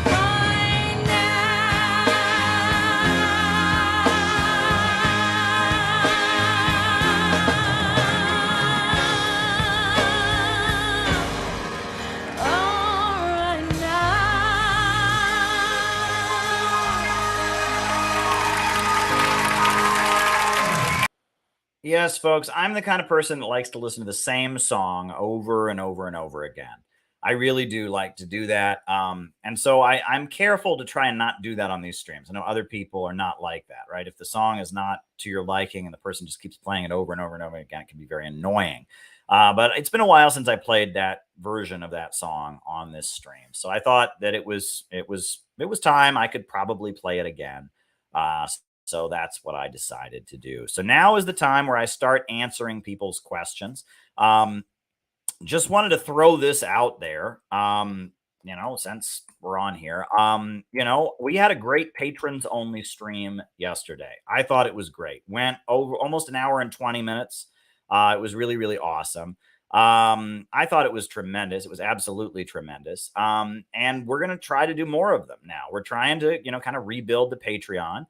right now. All right now. Yes, folks, I'm the kind of person that likes to listen to the same song over and over and over again. I really do like to do that. And so I'm careful to try and not do that on these streams. I know other people are not like that, right? If the song is not to your liking and the person just keeps playing it over and over and over again, it can be very annoying. But it's been a while since I played that version of that song on this stream. So I thought that it was time I could probably play it again. So that's what I decided to do. So now is the time where I start answering people's questions. Just wanted to throw this out there, since we're on here. We had a great patrons only stream yesterday. I thought it was great. Went over almost an hour and 20 minutes. It was really, really awesome. I thought it was tremendous. It was absolutely tremendous. And we're going to try to do more of them now. We're trying to, kind of rebuild the Patreon.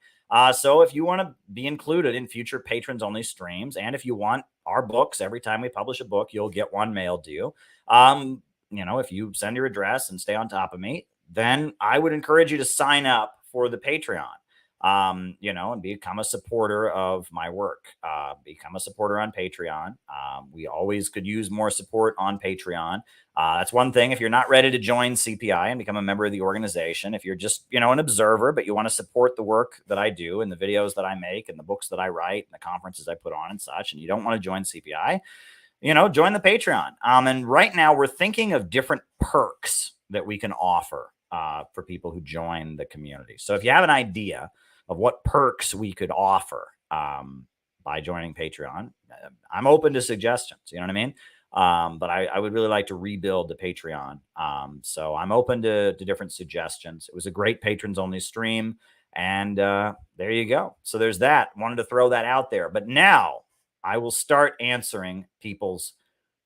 So if you want to be included in future patrons only streams, and if you want our books, every time we publish a book, you'll get one mailed to you. If you send your address and stay on top of me, then I would encourage you to sign up for the Patreon, and become a supporter of my work. Become a supporter on Patreon. We always could use more support on Patreon. That's one thing. If you're not ready to join CPI and become a member of the organization, if you're just, an observer, but you want to support the work that I do and the videos that I make and the books that I write and the conferences I put on and such, and you don't want to join CPI, join the Patreon. And right now we're thinking of different perks that we can offer for people who join the community. So if you have an idea of what perks we could offer by joining Patreon, I'm open to suggestions. You know what I mean? But I would really like to rebuild the Patreon. So I'm open to different suggestions. It was a great patrons only stream. And there you go. So there's that. Wanted to throw that out there. But now I will start answering people's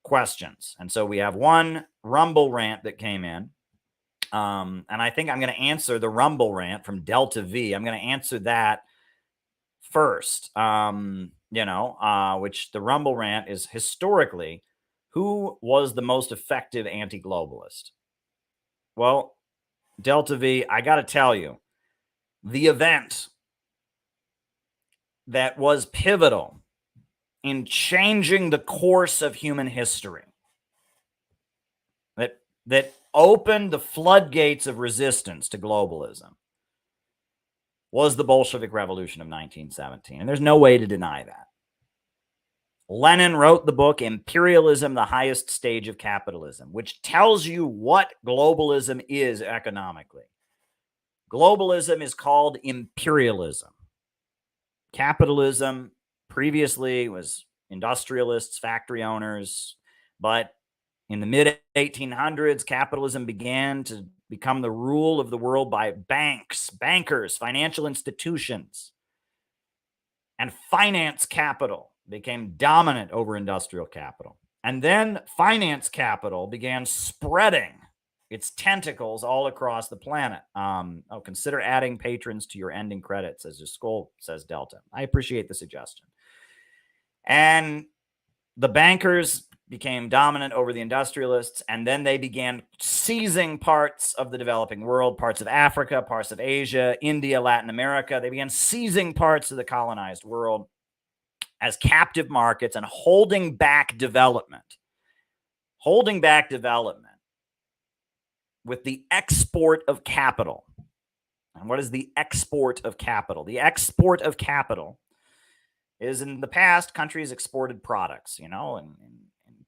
questions. And so we have one Rumble rant that came in. And I think I'm going to answer the Rumble rant from Delta V. I'm going to answer that first, which the Rumble rant is historically, who was the most effective anti-globalist? Well, Delta V, I got to tell you, the event that was pivotal in changing the course of human history, that opened the floodgates of resistance to globalism, was the Bolshevik Revolution of 1917. And there's no way to deny that. Lenin wrote the book Imperialism, the Highest Stage of Capitalism, which tells you what globalism is economically. Globalism is called imperialism. Capitalism previously was industrialists, factory owners, but in the mid-1800s, capitalism began to become the rule of the world by banks, bankers, financial institutions, and finance capital became dominant over industrial capital. And then finance capital began spreading its tentacles all across the planet. Consider adding patrons to your ending credits, as your skull says Delta. I appreciate the suggestion. And the bankers became dominant over the industrialists, and then they began seizing parts of the developing world, parts of Africa, parts of Asia, India, Latin America. They began seizing parts of the colonized world as captive markets and holding back development with the export of capital. And what is the export of capital? The export of capital is in the past, countries exported products, in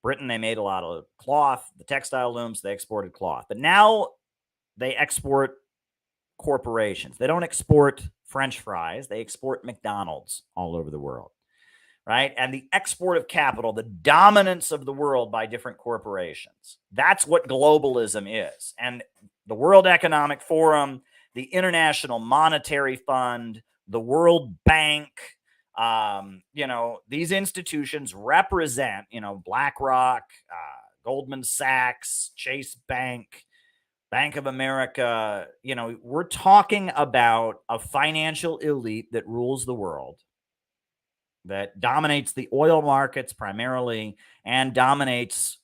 Britain, they made a lot of cloth, the textile looms, they exported cloth. But now they export corporations. They don't export French fries, they export McDonald's all over the world, right? And the export of capital, the dominance of the world by different corporations, that's what globalism is. And the World Economic Forum, the International Monetary Fund, the World Bank, these institutions represent, BlackRock, Goldman Sachs, Chase Bank, Bank of America. We're talking about a financial elite that rules the world, that dominates the oil markets primarily and dominates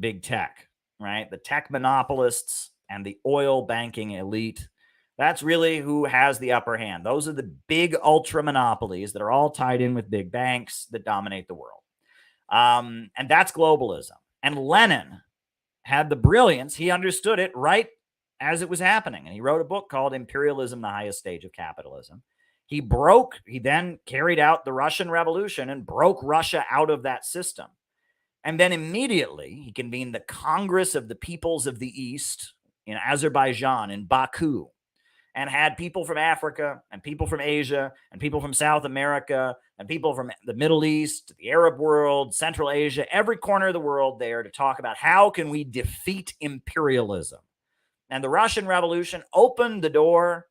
big tech, right? The tech monopolists and the oil banking elite. That's really who has the upper hand. Those are the big ultra monopolies that are all tied in with big banks that dominate the world. And that's globalism. And Lenin had the brilliance. He understood it right as it was happening. And he wrote a book called Imperialism, the Highest Stage of Capitalism. He then carried out the Russian Revolution and broke Russia out of that system. And then immediately he convened the Congress of the Peoples of the East in Azerbaijan, in Baku, and had people from Africa and people from Asia and people from South America and people from the Middle East, the Arab world, Central Asia, every corner of the world there to talk about how can we defeat imperialism. And the Russian Revolution opened the door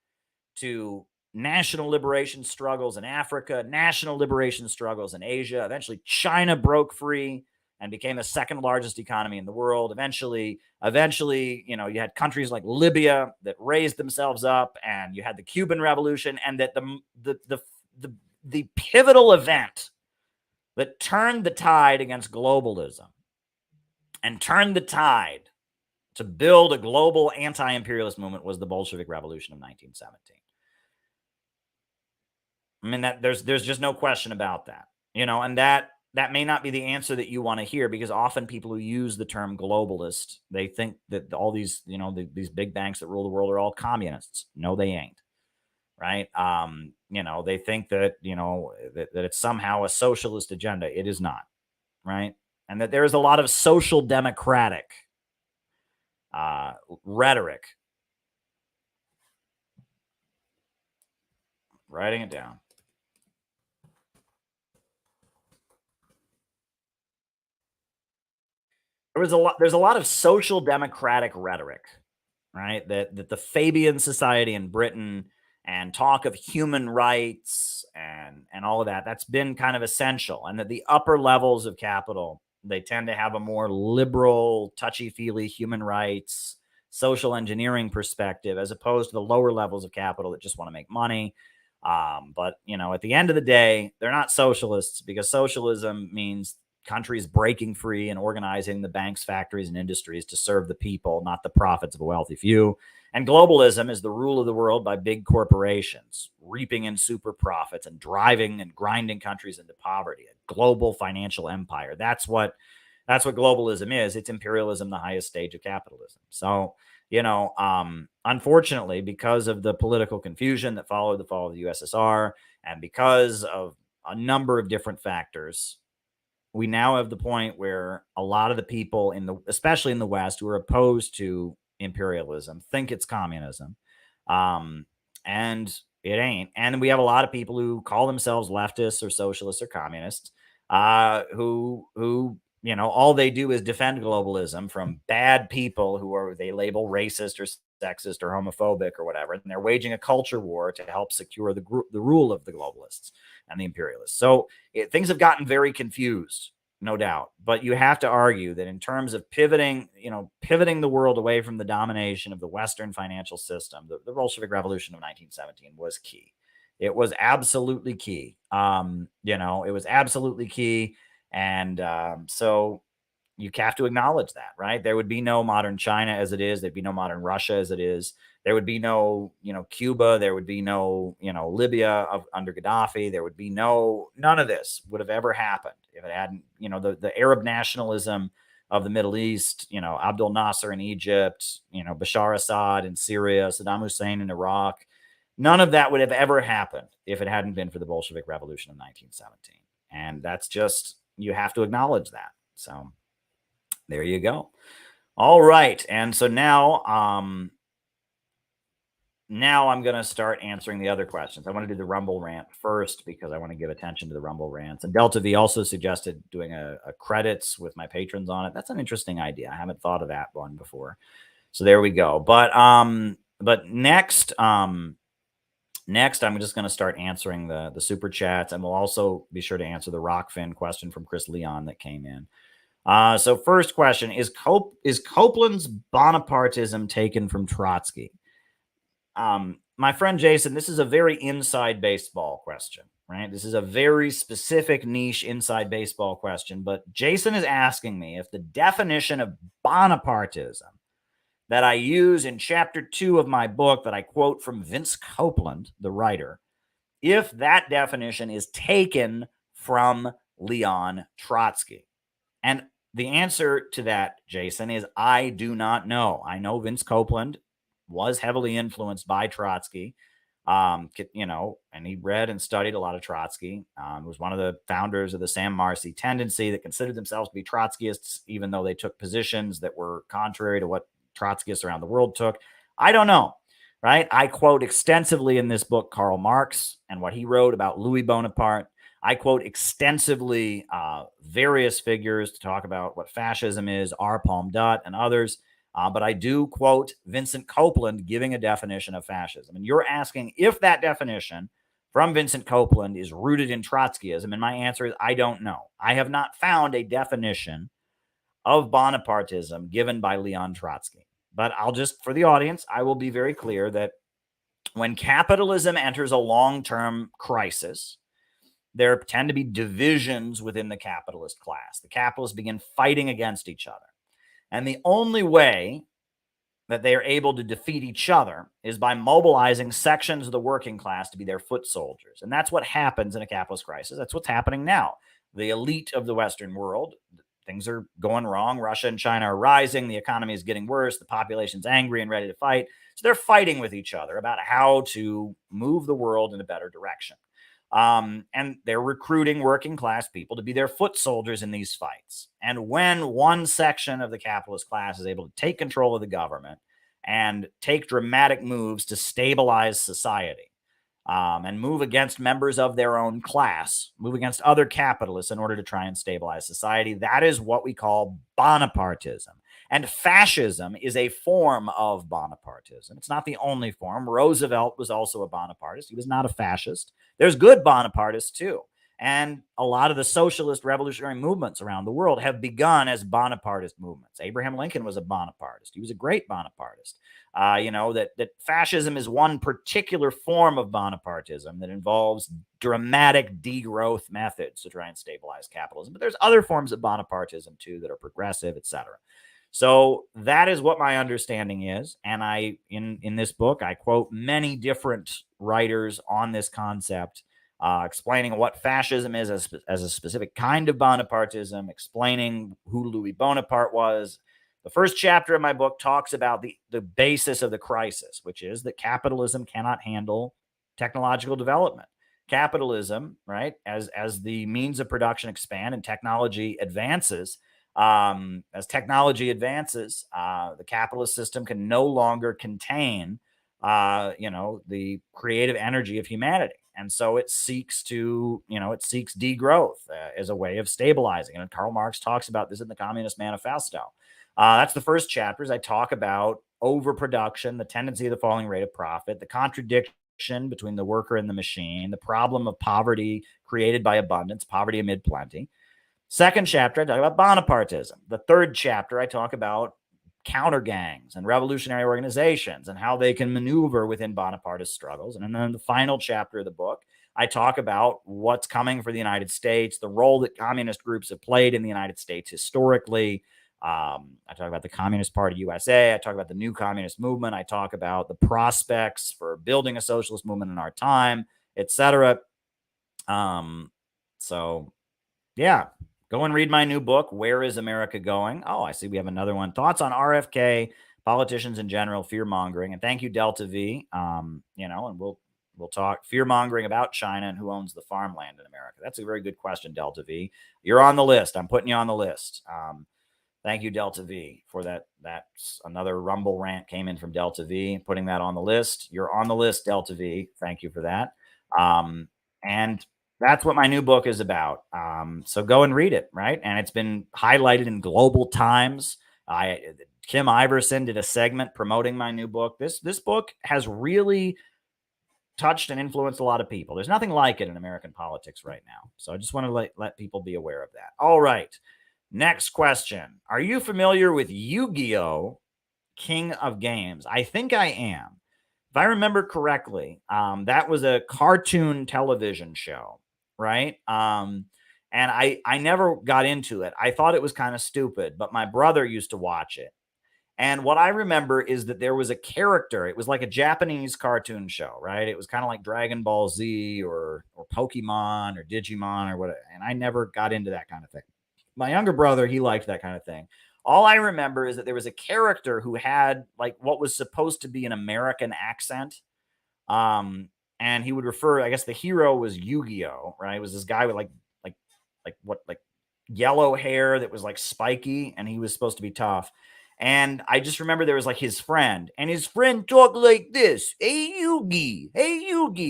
to national liberation struggles in Africa, national liberation struggles in Asia. Eventually, China broke free and became the second largest economy in the world. Eventually, you had countries like Libya that raised themselves up, and you had the Cuban Revolution, and that the pivotal event that turned the tide against globalism and turned the tide to build a global anti-imperialist movement was the Bolshevik Revolution of 1917. I mean, that there's just no question about that, and that may not be the answer that you want to hear, because often people who use the term globalist, they think that all these, these big banks that rule the world are all communists. No, they ain't. Right. They think that, that it's somehow a socialist agenda. It is not. Right. And that there is a lot of social democratic rhetoric. Writing it down. There's a lot of social democratic rhetoric, right? That the Fabian Society in Britain and talk of human rights and all of that's been kind of essential. And that the upper levels of capital, they tend to have a more liberal, touchy-feely human rights, social engineering perspective, as opposed to the lower levels of capital that just want to make money. But at the end of the day, they're not socialists, because socialism means countries breaking free and organizing the banks, factories, and industries to serve the people, not the profits of a wealthy few. And globalism is the rule of the world by big corporations, reaping in super profits and driving and grinding countries into poverty, a global financial empire. That's what globalism is. It's imperialism, the highest stage of capitalism. So, unfortunately, because of the political confusion that followed the fall of the USSR, and because of a number of different factors, we now have the point where a lot of the people especially in the West, who are opposed to imperialism, think it's communism. And it ain't. And we have a lot of people who call themselves leftists or socialists or communists, who all they do is defend globalism from bad people who they label racist or sexist or homophobic or whatever. And they're waging a culture war to help secure the rule of the globalists and the imperialists. So things have gotten very confused, no doubt. But you have to argue that in terms of pivoting the world away from the domination of the Western financial system, the Bolshevik Revolution of 1917 was key. It was absolutely key. It was absolutely key. And so you have to acknowledge that, right? There would be no modern China as it is. There'd be no modern Russia as it is. There would be no, Cuba. There would be no, Libya under Gaddafi. There would be none of this would have ever happened if it hadn't, the Arab nationalism of the Middle East, Abdel Nasser in Egypt, Bashar Assad in Syria, Saddam Hussein in Iraq. None of that would have ever happened if it hadn't been for the Bolshevik Revolution of 1917. And that's just, you have to acknowledge that. So there you go. All right. And so now I'm going to start answering the other questions. I want to do the Rumble rant first because I want to give attention to the Rumble rants. And Delta V also suggested doing a credits with my patrons on it. That's an interesting idea. I haven't thought of that one before. So there we go. But next, next, I'm just going to start answering the super chats, and we'll also be sure to answer the Rockfin question from Chris Leon that came in. So first question, is Copeland's Bonapartism taken from Trotsky? My friend Jason, this is a very inside baseball question, right? This is a very specific niche inside baseball question, but Jason is asking me if the definition of Bonapartism that I use in chapter 2 of my book that I quote from Vince Copeland, the writer, if that definition is taken from Leon Trotsky. And the answer to that, Jason, is I do not know. I know Vince Copeland was heavily influenced by Trotsky, and he read and studied a lot of Trotsky. Was one of the founders of the Sam Marcy tendency that considered themselves to be Trotskyists, even though they took positions that were contrary to what Trotskyists around the world took. I don't know, right? I quote extensively in this book Karl Marx and what he wrote about Louis Bonaparte. I quote extensively various figures to talk about what fascism is, R. Palm Dutt and others. But I do quote Vincent Copeland giving a definition of fascism. And you're asking if that definition from Vincent Copeland is rooted in Trotskyism. And my answer is I don't know. I have not found a definition of Bonapartism given by Leon Trotsky. But I'll just, for the audience, I will be very clear that when capitalism enters a long-term crisis, there tend to be divisions within the capitalist class. The capitalists begin fighting against each other. And the only way that they are able to defeat each other is by mobilizing sections of the working class to be their foot soldiers. And that's what happens in a capitalist crisis. That's what's happening now. The elite of the Western world, things are going wrong. Russia and China are rising. The economy is getting worse. The population's angry and ready to fight. So they're fighting with each other about how to move the world in a better direction. And they're recruiting working class people to be their foot soldiers in these fights. And when one section of the capitalist class is able to take control of the government and take dramatic moves to stabilize society, and move against members of their own class, move against other capitalists in order to try and stabilize society, that is what we call Bonapartism. And fascism is a form of Bonapartism. It's not the only form. Roosevelt was also a Bonapartist. He was not a fascist. There's good Bonapartists too. And a lot of the socialist revolutionary movements around the world have begun as Bonapartist movements. Abraham Lincoln was a Bonapartist. He was a great Bonapartist. That fascism is one particular form of Bonapartism that involves dramatic degrowth methods to try and stabilize capitalism. But there's other forms of Bonapartism too that are progressive, etc. So that is what my understanding is. And in this book, I quote many different writers on this concept, explaining what fascism is as a specific kind of Bonapartism, explaining who Louis Bonaparte was. The first chapter of my book talks about the basis of the crisis, which is that capitalism cannot handle technological development. Capitalism, right, as the means of production expand and technology advances, the capitalist system can no longer contain, the creative energy of humanity. And so it seeks degrowth as a way of stabilizing. And Karl Marx talks about this in the Communist Manifesto. That's the first chapter. As I talk about overproduction, the tendency of the falling rate of profit, the contradiction between the worker and the machine, the problem of poverty created by abundance, poverty amid plenty. Second chapter, I talk about Bonapartism. The third chapter, I talk about counter gangs and revolutionary organizations and how they can maneuver within Bonapartist struggles. And then the final chapter of the book, I talk about what's coming for the United States, the role that communist groups have played in the United States historically. I talk about the Communist Party USA. I talk about the new communist movement. I talk about the prospects for building a socialist movement in our time, etc. So, yeah. Go and read my new book, Where is America Going? Oh, I see we have another one. Thoughts on RFK, politicians in general, fear-mongering. And thank you, Delta V. And we'll We'll talk fear-mongering about China and who owns the farmland in America. That's a very good question, Delta V. You're on the list. I'm putting you on the list. Thank you, Delta V, for that. That's another Rumble rant came in from Delta V, putting that on the list. You're on the list, Delta V. Thank you for that. And that's what my new book is about. So go and read it, right? And it's been highlighted in Global Times. Kim Iverson did a segment promoting my new book. This book has really touched and influenced a lot of people. There's nothing like it in American politics right now. So I just want to let people be aware of that. All right. Next question. Are you familiar with Yu-Gi-Oh! King of Games? I think I am. If I remember correctly, that was a cartoon television show, right? And I never got into it. I thought it was kind of stupid, but my brother used to watch it. And what I remember is that there was a character. It was like a Japanese cartoon show, right? It was kind of like Dragon Ball Z or Pokemon or Digimon or whatever. And I never got into that kind of thing. My younger brother, he liked that kind of thing. All I remember is that there was a character who had like what was supposed to be an American accent. And he would refer, I guess the hero was Yu-Gi-Oh, right? It was this guy with like yellow hair that was like spiky, and he was supposed to be tough. And I just remember there was like his friend, and his friend talked like this. Hey, Yugi,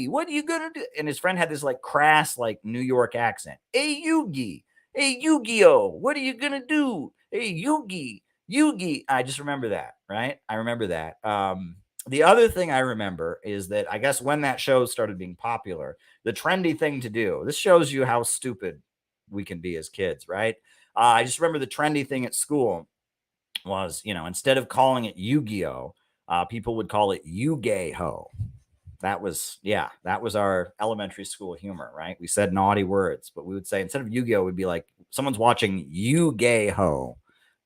what are you going to do? And his friend had this like crass, like New York accent. Hey, Yugi, hey, Yu-Gi-Oh, what are you going to do? Hey, Yugi. I just remember that, right? I remember that. The other thing I remember is that I guess when that show started being popular, the trendy thing to do, this shows you how stupid we can be as kids, right? I just remember the trendy thing at school was, instead of calling it Yu-Gi-Oh, people would call it You-Gay-Ho. That was our elementary school humor, right? We said naughty words, but we would say, instead of Yu-Gi-Oh, we'd be like, someone's watching You-Gay-Ho,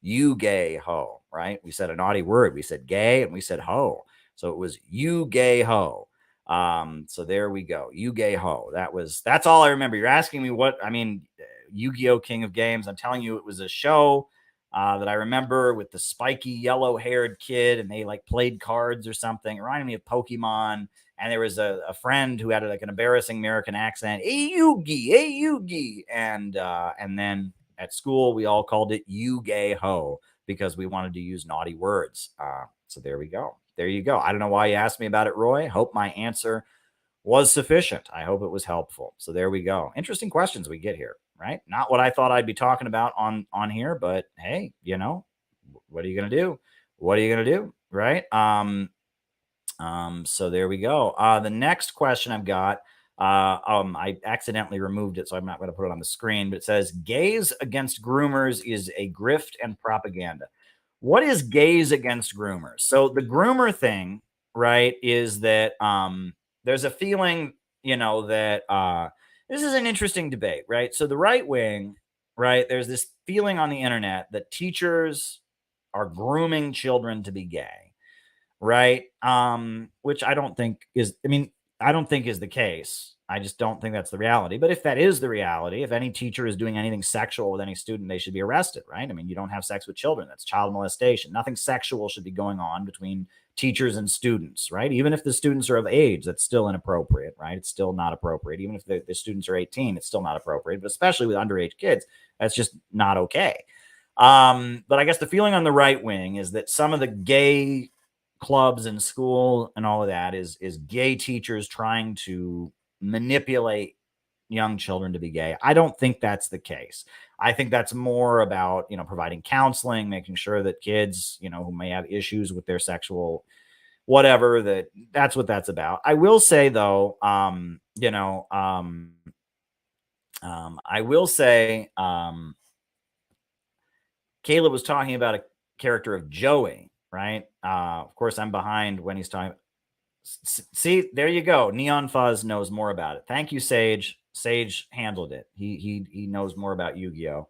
You-Gay-Ho, right? We said a naughty word. We said gay and we said ho. So it was You-Gay-Ho. So there we go. You-Gay-Ho. That's all I remember. You're asking me Yu-Gi-Oh! King of Games. I'm telling you, it was a show that I remember with the spiky yellow-haired kid, and they like played cards or something. It reminded me of Pokemon. And there was a friend who had like an embarrassing American accent. Hey, Yugi. And then at school, we all called it You-Gay-Ho because we wanted to use naughty words. So there we go. There you go. I don't know why you asked me about it, Roy. Hope my answer was sufficient. I hope it was helpful. So there we go. Interesting questions we get here, right? Not what I thought I'd be talking about on here, but hey, what are you going to do? What are you going to do? Right? So there we go. The next question I've got, I accidentally removed it, so I'm not going to put it on the screen, but it says gays against groomers is a grift and propaganda. What is gays against groomers? So the groomer thing, right, is that there's a feeling, that this is an interesting debate, right? So the right wing, right, there's this feeling on the internet that teachers are grooming children to be gay, right? Which I don't think is the case. I just don't think that's the reality. But if that is the reality, if any teacher is doing anything sexual with any student, they should be arrested, right? I mean, you don't have sex with children. That's child molestation. Nothing sexual should be going on between teachers and students, right? Even if the students are of age, that's still inappropriate, right? It's still not appropriate. Even if the students are 18, it's still not appropriate. But especially with underage kids, that's just not okay. But I guess the feeling on the right wing is that some of the gay clubs in school and all of that is gay teachers trying to manipulate young children to be gay. I don't think that's the case. I think that's more about, providing counseling, making sure that kids, who may have issues with their sexual whatever, that's what that's about. I will say though, I will say, Caleb was talking about a character of Joey, right? Of course, I'm behind when he's talking. See, there you go. Neon Fuzz knows more about it. Thank you, Sage. Sage handled it. He knows more about Yu-Gi-Oh.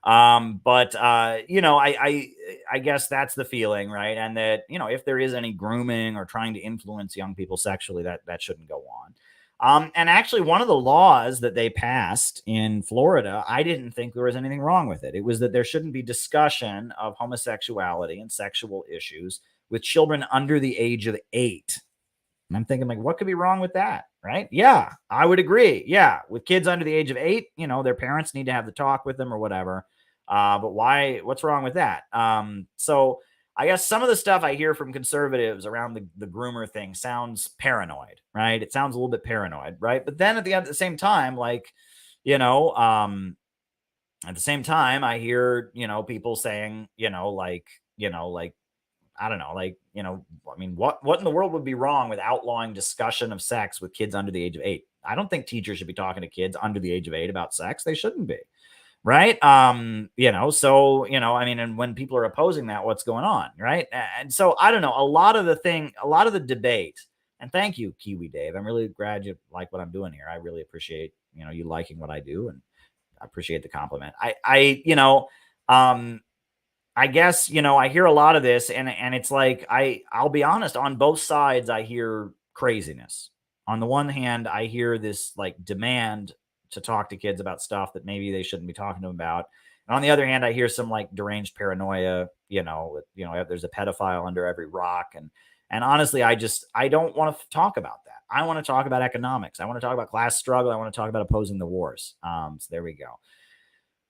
But I guess that's the feeling, right? And that, if there is any grooming or trying to influence young people sexually, that shouldn't go on. And actually, one of the laws that they passed in Florida, I didn't think there was anything wrong with it. It was that there shouldn't be discussion of homosexuality and sexual issues with children under the age of 8. And I'm thinking, like, what could be wrong with that? right? Yeah, I would agree. Yeah, with kids under the age of 8, their parents need to have the talk with them or whatever. But why? What's wrong with that? So I guess some of the stuff I hear from conservatives around the groomer thing sounds paranoid, right? It sounds a little bit paranoid, right? But then at the same time, like, at the same time, I hear, people saying, like, I don't know, like, I mean, what in the world would be wrong with outlawing discussion of sex with kids under the age of 8? I don't think teachers should be talking to kids under the age of 8 about sex. They shouldn't be. Right. So, I mean, and when people are opposing that, what's going on? Right. And so I don't know, a lot of the debate, and thank you, Kiwi Dave. I'm really glad you like what I'm doing here. I really appreciate, you liking what I do, and I appreciate the compliment. I guess, I hear a lot of this, and it's like, I'll be honest, on both sides, I hear craziness. On the one hand, I hear this like demand to talk to kids about stuff that maybe they shouldn't be talking to them about. And on the other hand, I hear some like deranged paranoia, there's a pedophile under every rock. And honestly, I don't want to talk about that. I want to talk about economics. I want to talk about class struggle. I want to talk about opposing the wars. So there we go.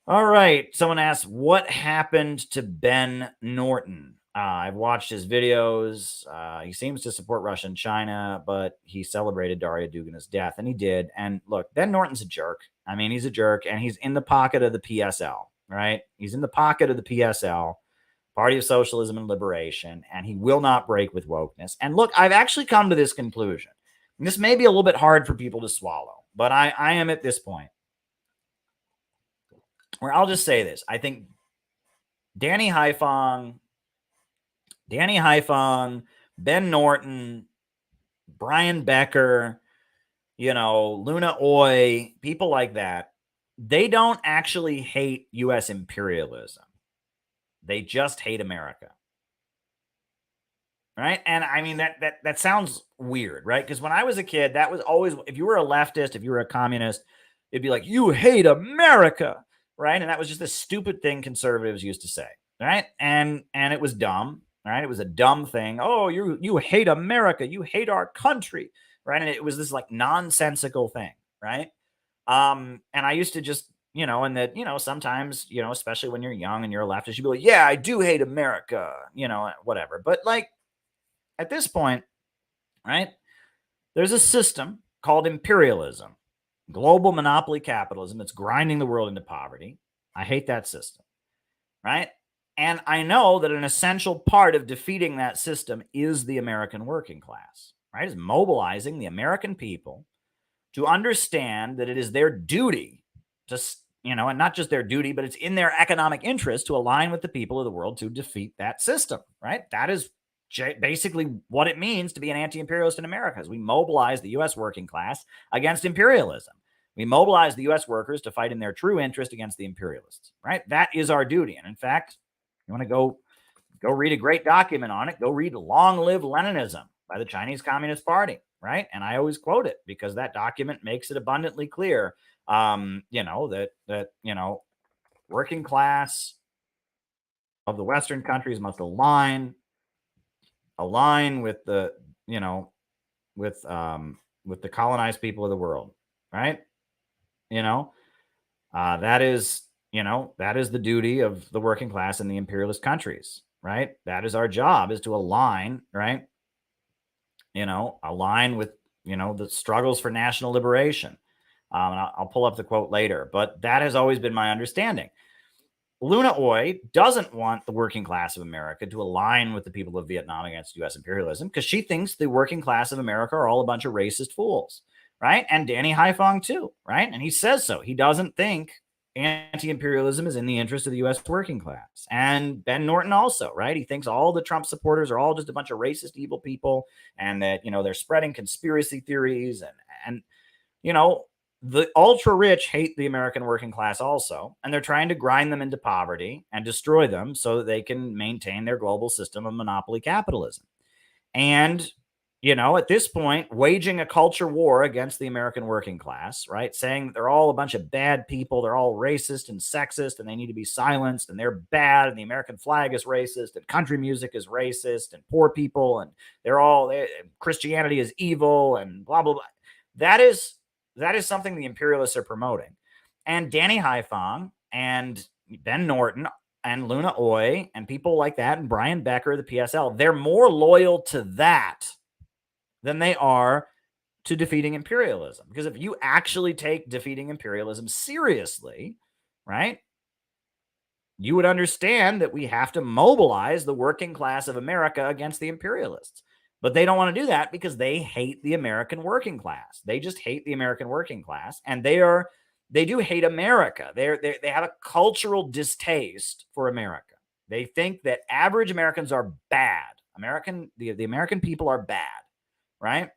All right. Someone asked, what happened to Ben Norton? I've watched his videos. He seems to support Russia and China, but he celebrated Daria Dugina's death, and he did. And look, Ben Norton's a jerk. I mean, he's a jerk, and he's in the pocket of the PSL, right? He's in the pocket of the PSL, Party of Socialism and Liberation, and he will not break with wokeness. And look, I've actually come to this conclusion. And this may be a little bit hard for people to swallow, but I am at this point where I'll just say this. I think Danny Haiphong, Ben Norton, Brian Becker, Luna Oy, people like that, they don't actually hate U.S. imperialism. They just hate America. Right? And I mean, that sounds weird, right? Because when I was a kid, that was always, if you were a leftist, if you were a communist, it'd be like, you hate America. Right. And that was just a stupid thing conservatives used to say. Right. And it was dumb. Right. It was a dumb thing. Oh, you hate America. You hate our country. Right. And it was this like nonsensical thing. Right. And I used to just, and that, sometimes, especially when you're young and you're a leftist, you'd be like, yeah, I do hate America, whatever. But like at this point, right, there's a system called imperialism. Global monopoly capitalism that's grinding the world into poverty. I hate that system, right? And I know that an essential part of defeating that system is the American working class, right? Is mobilizing the American people to understand that it is their duty to, and not just their duty, but it's in their economic interest to align with the people of the world to defeat that system, right? That is basically what it means to be an anti-imperialist in America. Is we mobilize the U.S. working class against imperialism. We mobilize the U.S. workers to fight in their true interest against the imperialists, right? That is our duty. And in fact, you want to go read a great document on it, go read Long Live Leninism by the Chinese Communist Party, right? And I always quote it because that document makes it abundantly clear, that working class of the Western countries must align with the, with the colonized people of the world, right? That is the duty of the working class in the imperialist countries, right? That is our job, is to align, right? Align with, the struggles for national liberation. And I'll pull up the quote later, but that has always been my understanding. Luna Oy doesn't want the working class of America to align with the people of Vietnam against U.S. imperialism because she thinks the working class of America are all a bunch of racist fools, right? And Danny Haiphong too, right? And he says so. He doesn't think anti-imperialism is in the interest of the U.S. working class. And Ben Norton also, right? He thinks all the Trump supporters are all just a bunch of racist, evil people, and that, they're spreading conspiracy theories and the ultra rich hate the American working class also, and they're trying to grind them into poverty and destroy them so that they can maintain their global system of monopoly capitalism. And, at this point, waging a culture war against the American working class, right? Saying that they're all a bunch of bad people, they're all racist and sexist, and they need to be silenced, and they're bad, and the American flag is racist, and country music is racist, and poor people, and Christianity is evil, and blah, blah, blah. That is something the imperialists are promoting. And Danny Haiphong and Ben Norton and Luna Oy and people like that and Brian Becker, the PSL, they're more loyal to that than they are to defeating imperialism. Because if you actually take defeating imperialism seriously, right, you would understand that we have to mobilize the working class of America against the imperialists. But they don't want to do that because they hate the American working class. They just hate the American working class, and they do hate America. They have a cultural distaste for America. They think that average Americans are bad. The American people are bad, right?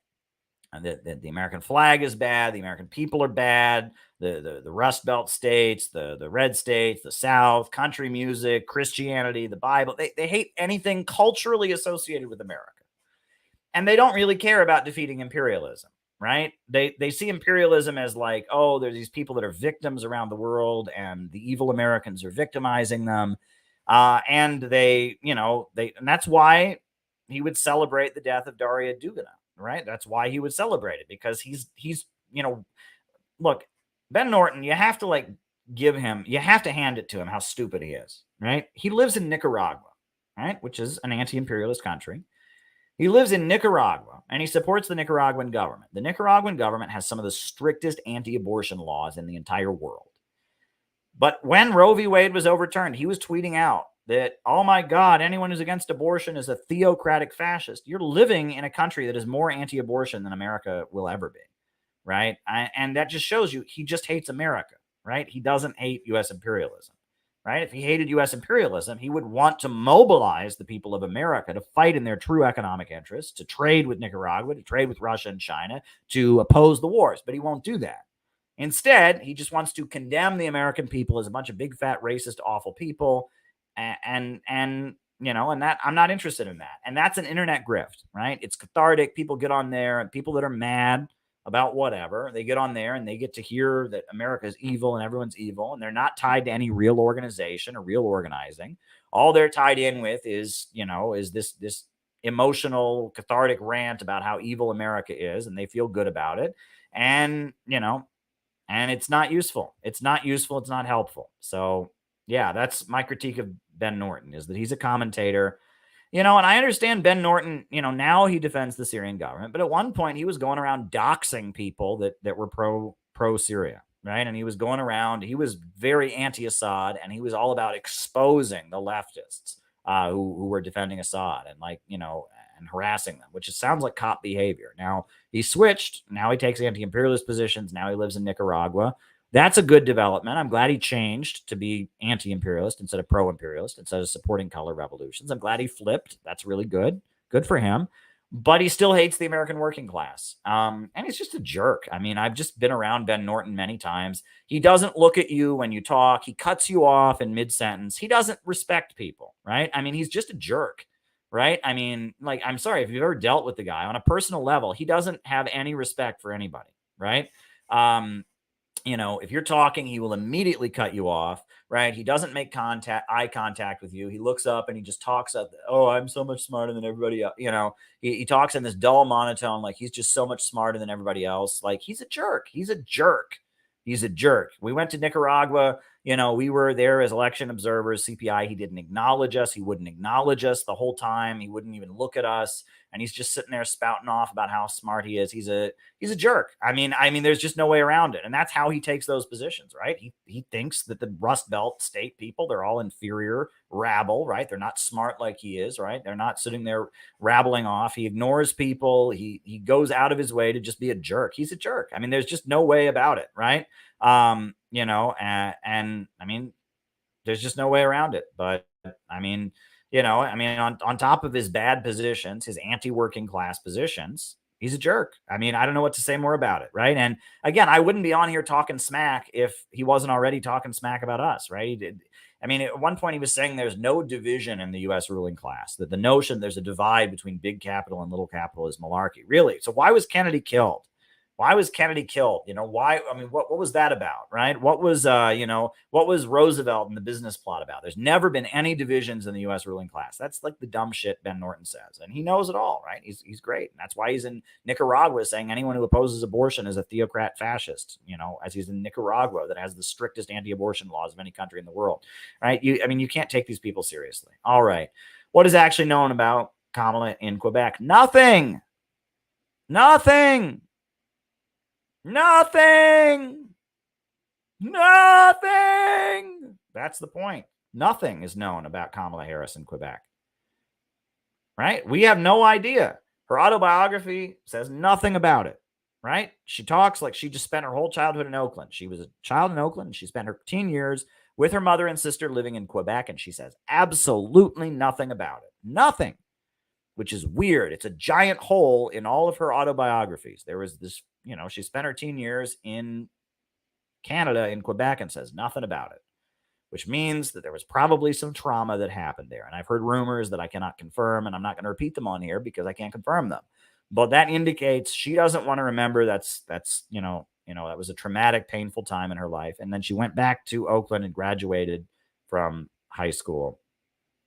And the American flag is bad. The American people are bad. The Rust Belt states, the red states, the South, country music, Christianity, the Bible. They hate anything culturally associated with America. And they don't really care about defeating imperialism, right? They see imperialism as like, oh, there's these people that are victims around the world and the evil Americans are victimizing them. And and that's why he would celebrate the death of Daria Dugina, right? That's why he would celebrate it, because he's look, Ben Norton, you have to you have to hand it to him how stupid he is, right? He lives in Nicaragua, right? Which is an anti-imperialist country. He lives in Nicaragua, and he supports the Nicaraguan government. The Nicaraguan government has some of the strictest anti-abortion laws in the entire world. But when Roe v. Wade was overturned, he was tweeting out that, oh my God, anyone who's against abortion is a theocratic fascist. You're living in a country that is more anti-abortion than America will ever be, right? And that just shows you he just hates America, right? He doesn't hate U.S. imperialism. Right? If he hated U.S. imperialism, he would want to mobilize the people of America to fight in their true economic interests, to trade with Nicaragua, to trade with Russia and China, to oppose the wars. But he won't do that. Instead, he just wants to condemn the American people as a bunch of big, fat, racist, awful people. And that I'm not interested in that. And that's an internet grift, right? It's cathartic. People get on there, and people that are mad about whatever, they get on there and they get to hear that America is evil and everyone's evil, and they're not tied to any real organization or real organizing. All they're tied in with is this emotional cathartic rant about how evil America is, and they feel good about it. And it's not useful. It's not useful. It's not helpful. So yeah, that's my critique of Ben Norton, is that he's a commentator. And I understand Ben Norton, now he defends the Syrian government, but at one point he was going around doxing people that were pro Syria, right? And he was going around, he was very anti-Assad, and he was all about exposing the leftists who were defending Assad and harassing them, which sounds like cop behavior. Now he switched. Now he takes anti-imperialist positions. Now he lives in Nicaragua. That's a good development. I'm glad he changed to be anti-imperialist instead of pro-imperialist, instead of supporting color revolutions. I'm glad he flipped. That's really good. Good for him. But he still hates the American working class. And he's just a jerk. I mean, I've just been around Ben Norton many times. He doesn't look at you when you talk. He cuts you off in mid-sentence. He doesn't respect people, right? I mean, he's just a jerk, right? I mean, I'm sorry, if you've ever dealt with the guy on a personal level, he doesn't have any respect for anybody, right? If you're talking, he will immediately cut you off, right? He doesn't make eye contact with you. He looks up and he just talks up. Oh, I'm so much smarter than everybody else. He talks in this dull monotone, like he's just so much smarter than everybody else. Like, he's a jerk. He's a jerk. He's a jerk. We went to Nicaragua. We were there as election observers, CPI. He didn't acknowledge us. He wouldn't acknowledge us the whole time. He wouldn't even look at us. And he's just sitting there spouting off about how smart he is. He's a jerk. I mean, there's just no way around it. And that's how he takes those positions, right? He thinks that the Rust Belt state people, they're all inferior rabble, right? They're not smart like he is, right? They're not sitting there rabbling off. He ignores people. He goes out of his way to just be a jerk. He's a jerk. I mean, there's just no way about it, right? And I mean, there's just no way around it. But on top of his bad positions, his anti-working class positions, he's a jerk. I mean, I don't know what to say more about it, right? And again, I wouldn't be on here talking smack if he wasn't already talking smack about us, right? At one point he was saying there's no division in the U.S. ruling class, that the notion there's a divide between big capital and little capital is malarkey. Really? So why was Kennedy killed? Why was Kennedy killed? Why? I mean, what was that about, right? What was, what was Roosevelt and the business plot about? There's never been any divisions in the U.S. ruling class. That's like the dumb shit Ben Norton says. And he knows it all, right? He's great. And that's why he's in Nicaragua saying anyone who opposes abortion is a theocrat fascist, as he's in Nicaragua that has the strictest anti-abortion laws of any country in the world, right? You can't take these people seriously. All right. What is actually known about Kamala in Quebec? Nothing. Nothing. Nothing. Nothing. That's the point. Nothing is known about Kamala Harris in Quebec. Right? We have no idea. Her autobiography says nothing about it. Right? She talks like she just spent her whole childhood in Oakland. She was a child in Oakland. And she spent her teen years with her mother and sister living in Quebec. And she says absolutely nothing about it. Nothing. Which is weird. It's a giant hole in all of her autobiographies. There was this, she spent her teen years in Canada, in Quebec, and says nothing about it, which means that there was probably some trauma that happened there. And I've heard rumors that I cannot confirm, and I'm not going to repeat them on here because I can't confirm them. But that indicates she doesn't want to remember that was a traumatic, painful time in her life. And then she went back to Oakland and graduated from high school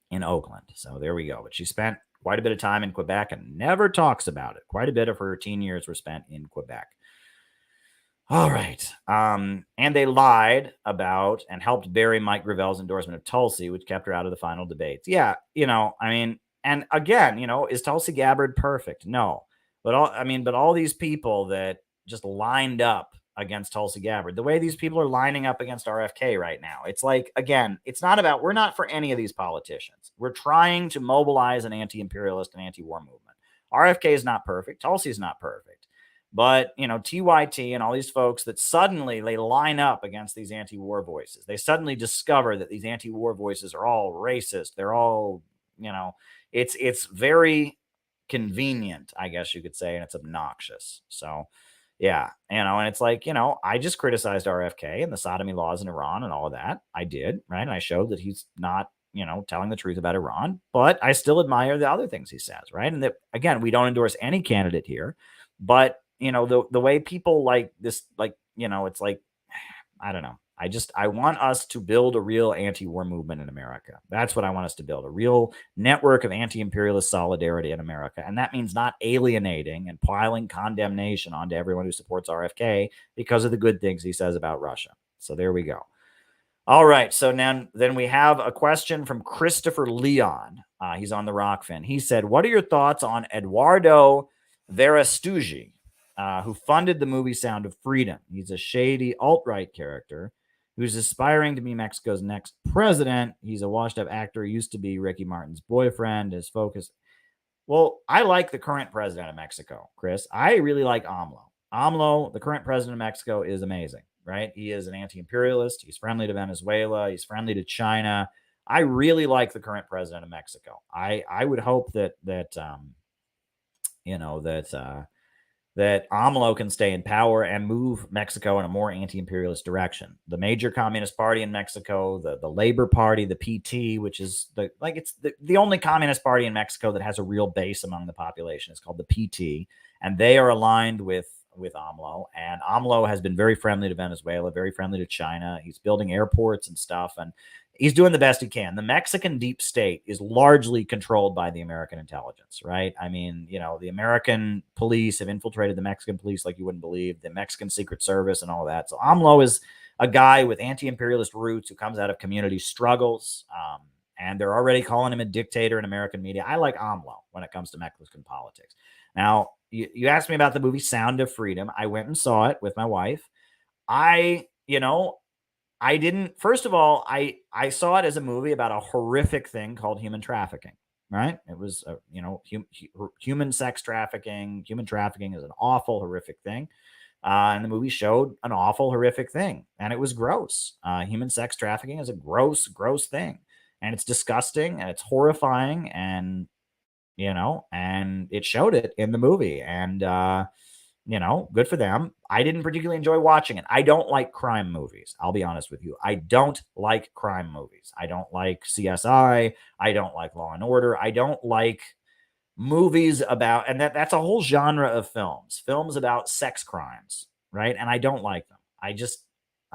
in Oakland. So there we go. But she spent quite a bit of time in Quebec and never talks about it. Quite a bit of her teen years were spent in Quebec. All right. And they lied about and helped bury Mike Gravel's endorsement of Tulsi, which kept her out of the final debates. Yeah, and again, is Tulsi Gabbard perfect? No. But all these people that just lined up against Tulsi Gabbard, the way these people are lining up against RFK right now, it's like, again, we're not for any of these politicians. We're trying to mobilize an anti-imperialist and anti-war movement. RFK is not perfect. Tulsi is not perfect. But, TYT and all these folks that suddenly they line up against these anti-war voices. They suddenly discover that these anti-war voices are all racist. They're all, it's very convenient, I guess you could say, and it's obnoxious. So, yeah, and it's like, I just criticized RFK and the sodomy laws in Iran and all of that. I did, right? And I showed that he's not, telling the truth about Iran, but I still admire the other things he says, right? And that, again, we don't endorse any candidate here, but, the way people like this, it's like, I don't know. I want us to build a real anti-war movement in America. That's what I want us to build, a real network of anti-imperialist solidarity in America. And that means not alienating and piling condemnation onto everyone who supports RFK because of the good things he says about Russia. So there we go. All right. So then we have a question from Christopher Leon. He's on the Rockfin. He said, what are your thoughts on Eduardo Verastuzzi, who funded the movie Sound of Freedom? He's a shady alt-right character who's aspiring to be Mexico's next president. He's a washed-up actor, used to be Ricky Martin's boyfriend. His focus... Well, I like the current president of Mexico, Chris. I really like AMLO. AMLO, the current president of Mexico, is amazing, right? He is an anti-imperialist. He's friendly to Venezuela. He's friendly to China. I really like the current president of Mexico. I would hope that AMLO can stay in power and move Mexico in a more anti-imperialist direction. The major communist party in Mexico, the Labor Party, the PT, which is the only communist party in Mexico that has a real base among the population, is called the PT, and they are aligned with AMLO. And AMLO has been very friendly to Venezuela, very friendly to China. He's building airports and stuff, and he's doing the best he can. The Mexican deep state is largely controlled by the American intelligence, right? I mean, the American police have infiltrated the Mexican police like you wouldn't believe, the Mexican Secret Service and all that. So AMLO is a guy with anti-imperialist roots who comes out of community struggles, and they're already calling him a dictator in American media. I like AMLO when it comes to Mexican politics. Now, you asked me about the movie Sound of Freedom. I went and saw it with my wife. I didn't, first of all, I saw it as a movie about a horrific thing called human trafficking, right? It was, human sex trafficking. Human trafficking is an awful, horrific thing. And the movie showed an awful, horrific thing. And it was gross. Human sex trafficking is a gross, gross thing. And it's disgusting and it's horrifying. And, and it showed it in the movie. And, good for them. I didn't particularly enjoy watching it. I don't like crime movies. I'll be honest with you. I don't like crime movies. I don't like CSI. I don't like Law and Order. I don't like movies about, and that's a whole genre of films about sex crimes, right? And I don't like them.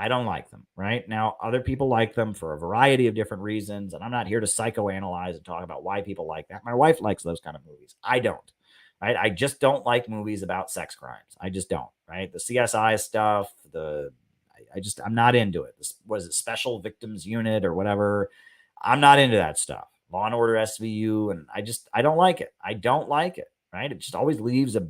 I don't like them, right? Now, other people like them for a variety of different reasons, and I'm not here to psychoanalyze and talk about why people like that. My wife likes those kind of movies. I don't, right? I just don't like movies about sex crimes. I just don't, right? The CSI stuff, I'm not into it. This, was it Special Victims Unit or whatever? I'm not into that stuff. Law and Order SVU, and I don't like it. I don't like it, right? It just always leaves a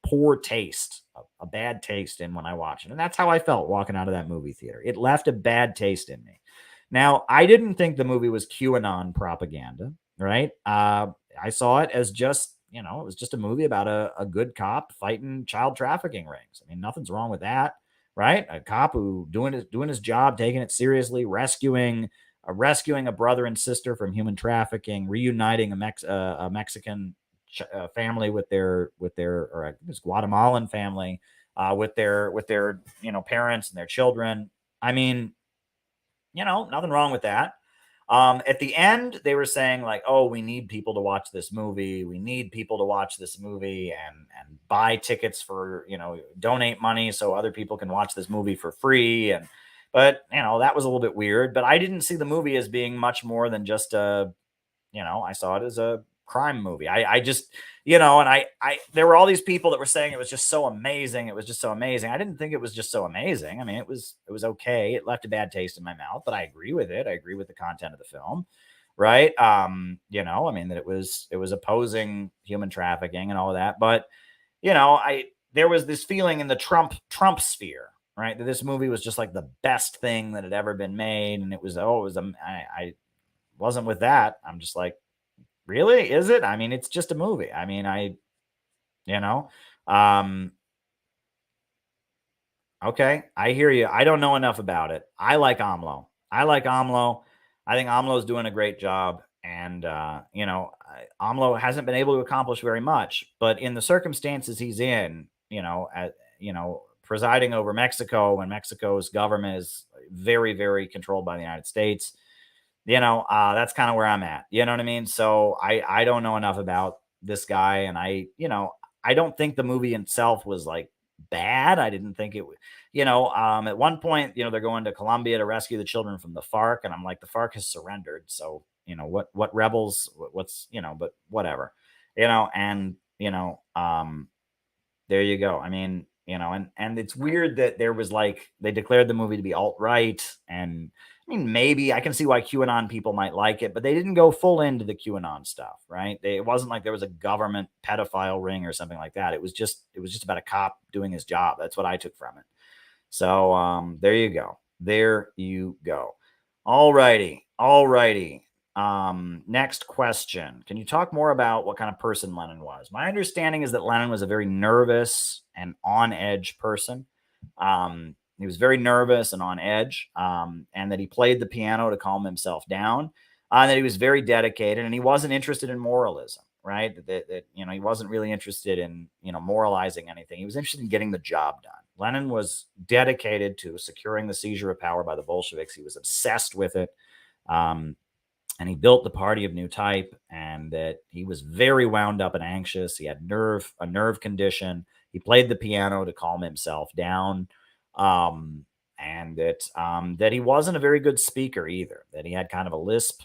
poor taste, a bad taste in when I watch it. And that's how I felt walking out of that movie theater. It left a bad taste in me. Now, I didn't think the movie was QAnon propaganda, right? I saw it as just, it was just a movie about a good cop fighting child trafficking rings. I mean, nothing's wrong with that, right? A cop who doing his job, taking it seriously, rescuing a brother and sister from human trafficking, reuniting a Mexican family with their or I think it's Guatemalan family with their parents and their children. I mean, nothing wrong with that. At the end, they were saying like, "Oh, we need people to watch this movie. We need people to watch this movie and buy tickets for donate money so other people can watch this movie for free." But that was a little bit weird. But I didn't see the movie as being much more than just I saw it as a crime movie. I just, and there were all these people that were saying it was just so amazing. It was just so amazing. I didn't think it was just so amazing. I mean, it was okay. It left a bad taste in my mouth, but I agree with it. I agree with the content of the film. Right. I mean, that it was opposing human trafficking and all of that. But, there was this feeling in the Trump sphere, right, that this movie was just like the best thing that had ever been made. And it was, I wasn't with that. I'm just like, really? Is it? I mean, it's just a movie. I mean, okay, I hear you. I don't know enough about it. I like AMLO. I think AMLO is doing a great job. And, AMLO hasn't been able to accomplish very much, but in the circumstances he's in, presiding over Mexico when Mexico's government is very, very controlled by the United States, that's kind of where I'm at. You know what I mean? So I don't know enough about this guy. And I don't think the movie itself was like bad. I didn't think it would, at one point, they're going to Colombia to rescue the children from the FARC. And I'm like, the FARC has surrendered. So, what rebels, what's, but whatever, and, there you go. I mean, and it's weird that there was like, they declared the movie to be alt-right. And I mean, maybe I can see why QAnon people might like it, but they didn't go full into the QAnon stuff, right? It wasn't like there was a government pedophile ring or something like that. It was just about a cop doing his job. That's what I took from it. So there you go. There you go. All righty. Next question. Can you talk more about what kind of person Lenin was? My understanding is that Lenin was a very nervous and on edge person. He was very nervous and on edge, and that he played the piano to calm himself down, and that he was very dedicated, and he wasn't interested in moralism, right? That he wasn't really interested in, moralizing anything. He was interested in getting the job done. Lenin was dedicated to securing the seizure of power by the Bolsheviks. He was obsessed with it. And he built the party of new type, and that he was very wound up and anxious. He had a nerve condition. He played the piano to calm himself down. And that he wasn't a very good speaker either, that he had kind of a lisp.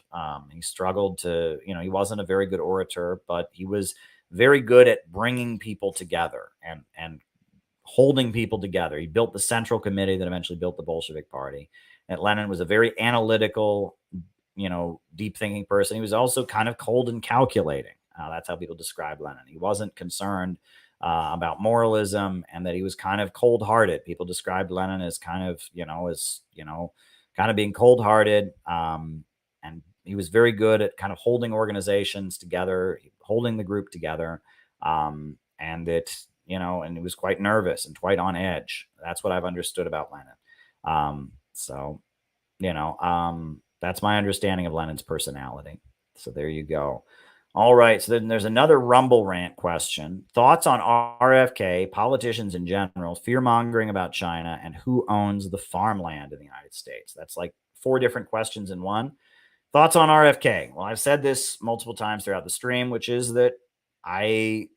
He struggled to, he wasn't a very good orator, but he was very good at bringing people together and holding people together. He built the Central Committee that eventually built the Bolshevik Party. And Lenin was a very analytical, deep thinking person. He was also kind of cold and calculating. That's how people describe Lenin. He wasn't concerned about moralism, and that he was kind of cold-hearted. People described Lenin as kind of being cold-hearted. And he was very good at kind of holding organizations together, holding the group together. And he was quite nervous and quite on edge. That's what I've understood about Lenin. That's my understanding of Lenin's personality. So there you go. All right. So then there's another Rumble rant question. Thoughts on RFK, politicians in general, fear-mongering about China, and who owns the farmland in the United States? That's like 4 different questions in one. Thoughts on RFK? Well, I've said this multiple times throughout the stream, which is that, I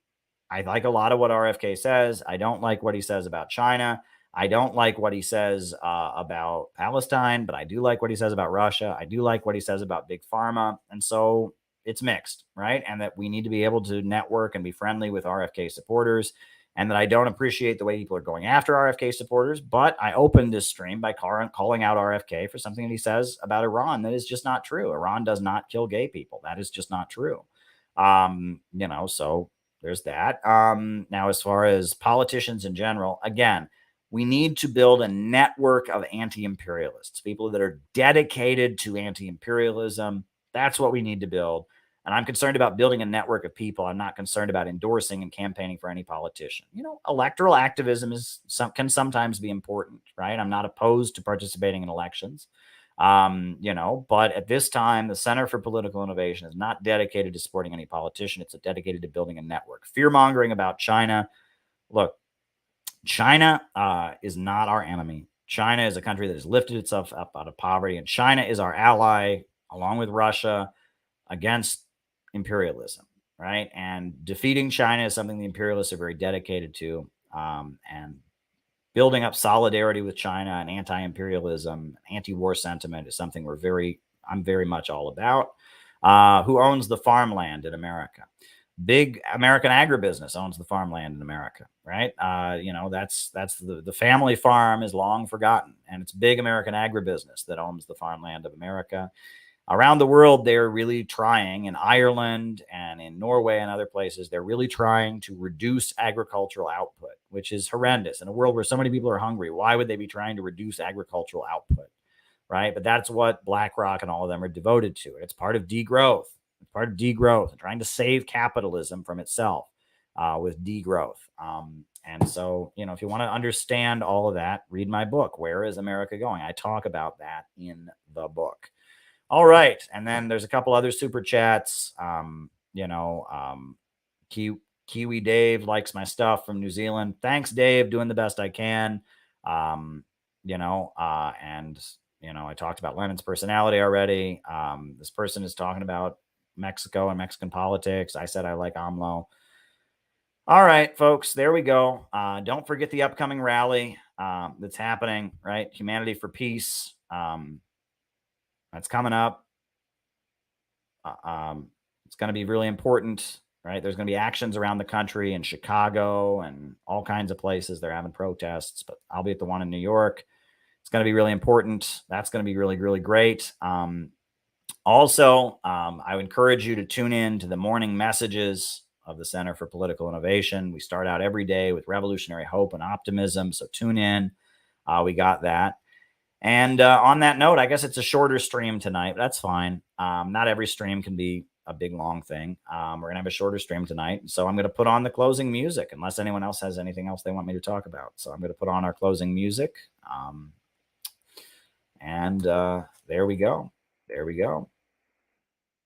like a lot of what RFK says. I don't like what he says about China. I don't like what he says about Palestine, but I do like what he says about Russia. I do like what he says about Big Pharma. And so it's mixed, right? And that we need to be able to network and be friendly with RFK supporters. And that I don't appreciate the way people are going after RFK supporters. But I opened this stream by calling out RFK for something that he says about Iran that is just not true. Iran does not kill gay people. That is just not true. So there's that. Now, as far as politicians in general, again, we need to build a network of anti-imperialists, people that are dedicated to anti-imperialism. That's what we need to build. And I'm concerned about building a network of people. I'm not concerned about endorsing and campaigning for any politician. Electoral activism can sometimes be important, right? I'm not opposed to participating in elections. But at this time, the Center for Political Innovation is not dedicated to supporting any politician. It's dedicated to building a network. Fear-mongering about China. Look, China is not our enemy. China is a country that has lifted itself up out of poverty, and China is our ally, along with Russia, against imperialism, right? And defeating China is something the imperialists are very dedicated to, and building up solidarity with China and anti-imperialism, anti-war sentiment is something I'm very much all about. Who owns the farmland in America? Big American agribusiness owns the farmland in America, right? That's the family farm is long forgotten, and it's big American agribusiness that owns the farmland of America. Around the world, they're really trying, in Ireland and in Norway and other places, they're really trying to reduce agricultural output, which is horrendous. In a world where so many people are hungry, why would they be trying to reduce agricultural output, right? But that's what BlackRock and all of them are devoted to. It's part of degrowth. It's part of degrowth and trying to save capitalism from itself with degrowth. And so, if you want to understand all of that, read my book, Where is America Going? I talk about that in the book. All right. And then there's a couple other super chats. Kiwi Dave likes my stuff from New Zealand. Thanks, Dave. Doing the best I can. I talked about Lenin's personality already. This person is talking about Mexico and Mexican politics. I said I like AMLO. All right, folks, there we go. Don't forget the upcoming rally that's happening, right? Humanity for Peace. That's coming up. It's going to be really important, right? There's going to be actions around the country in Chicago and all kinds of places. They're having protests, but I'll be at the one in New York. It's going to be really important. That's going to be really, really great. Also, I would encourage you to tune in to the morning messages of the Center for Political Innovation. We start out every day with revolutionary hope and optimism. So tune in. We got that. And on that note, I guess it's a shorter stream tonight. That's fine. Not every stream can be a big, long thing. We're going to have a shorter stream tonight. So I'm going to put on the closing music unless anyone else has anything else they want me to talk about. So I'm going to put on our closing music. There we go. There we go.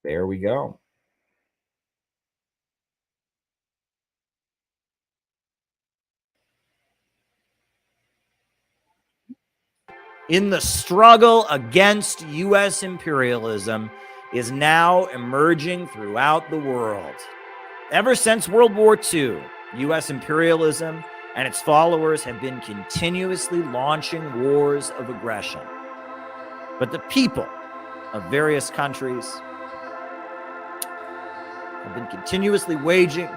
There we go. In the struggle against U.S. imperialism is now emerging throughout the world. Ever since World War II, U.S. imperialism and its followers have been continuously launching wars of aggression. But the people of various countries have been continuously waging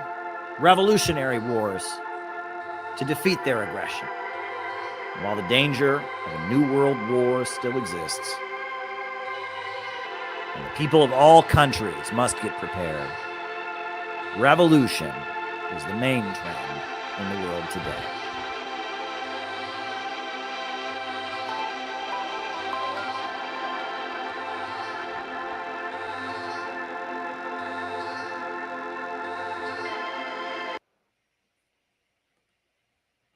revolutionary wars to defeat their aggression. While the danger of a new world war still exists, and the people of all countries must get prepared, revolution is the main trend in the world today.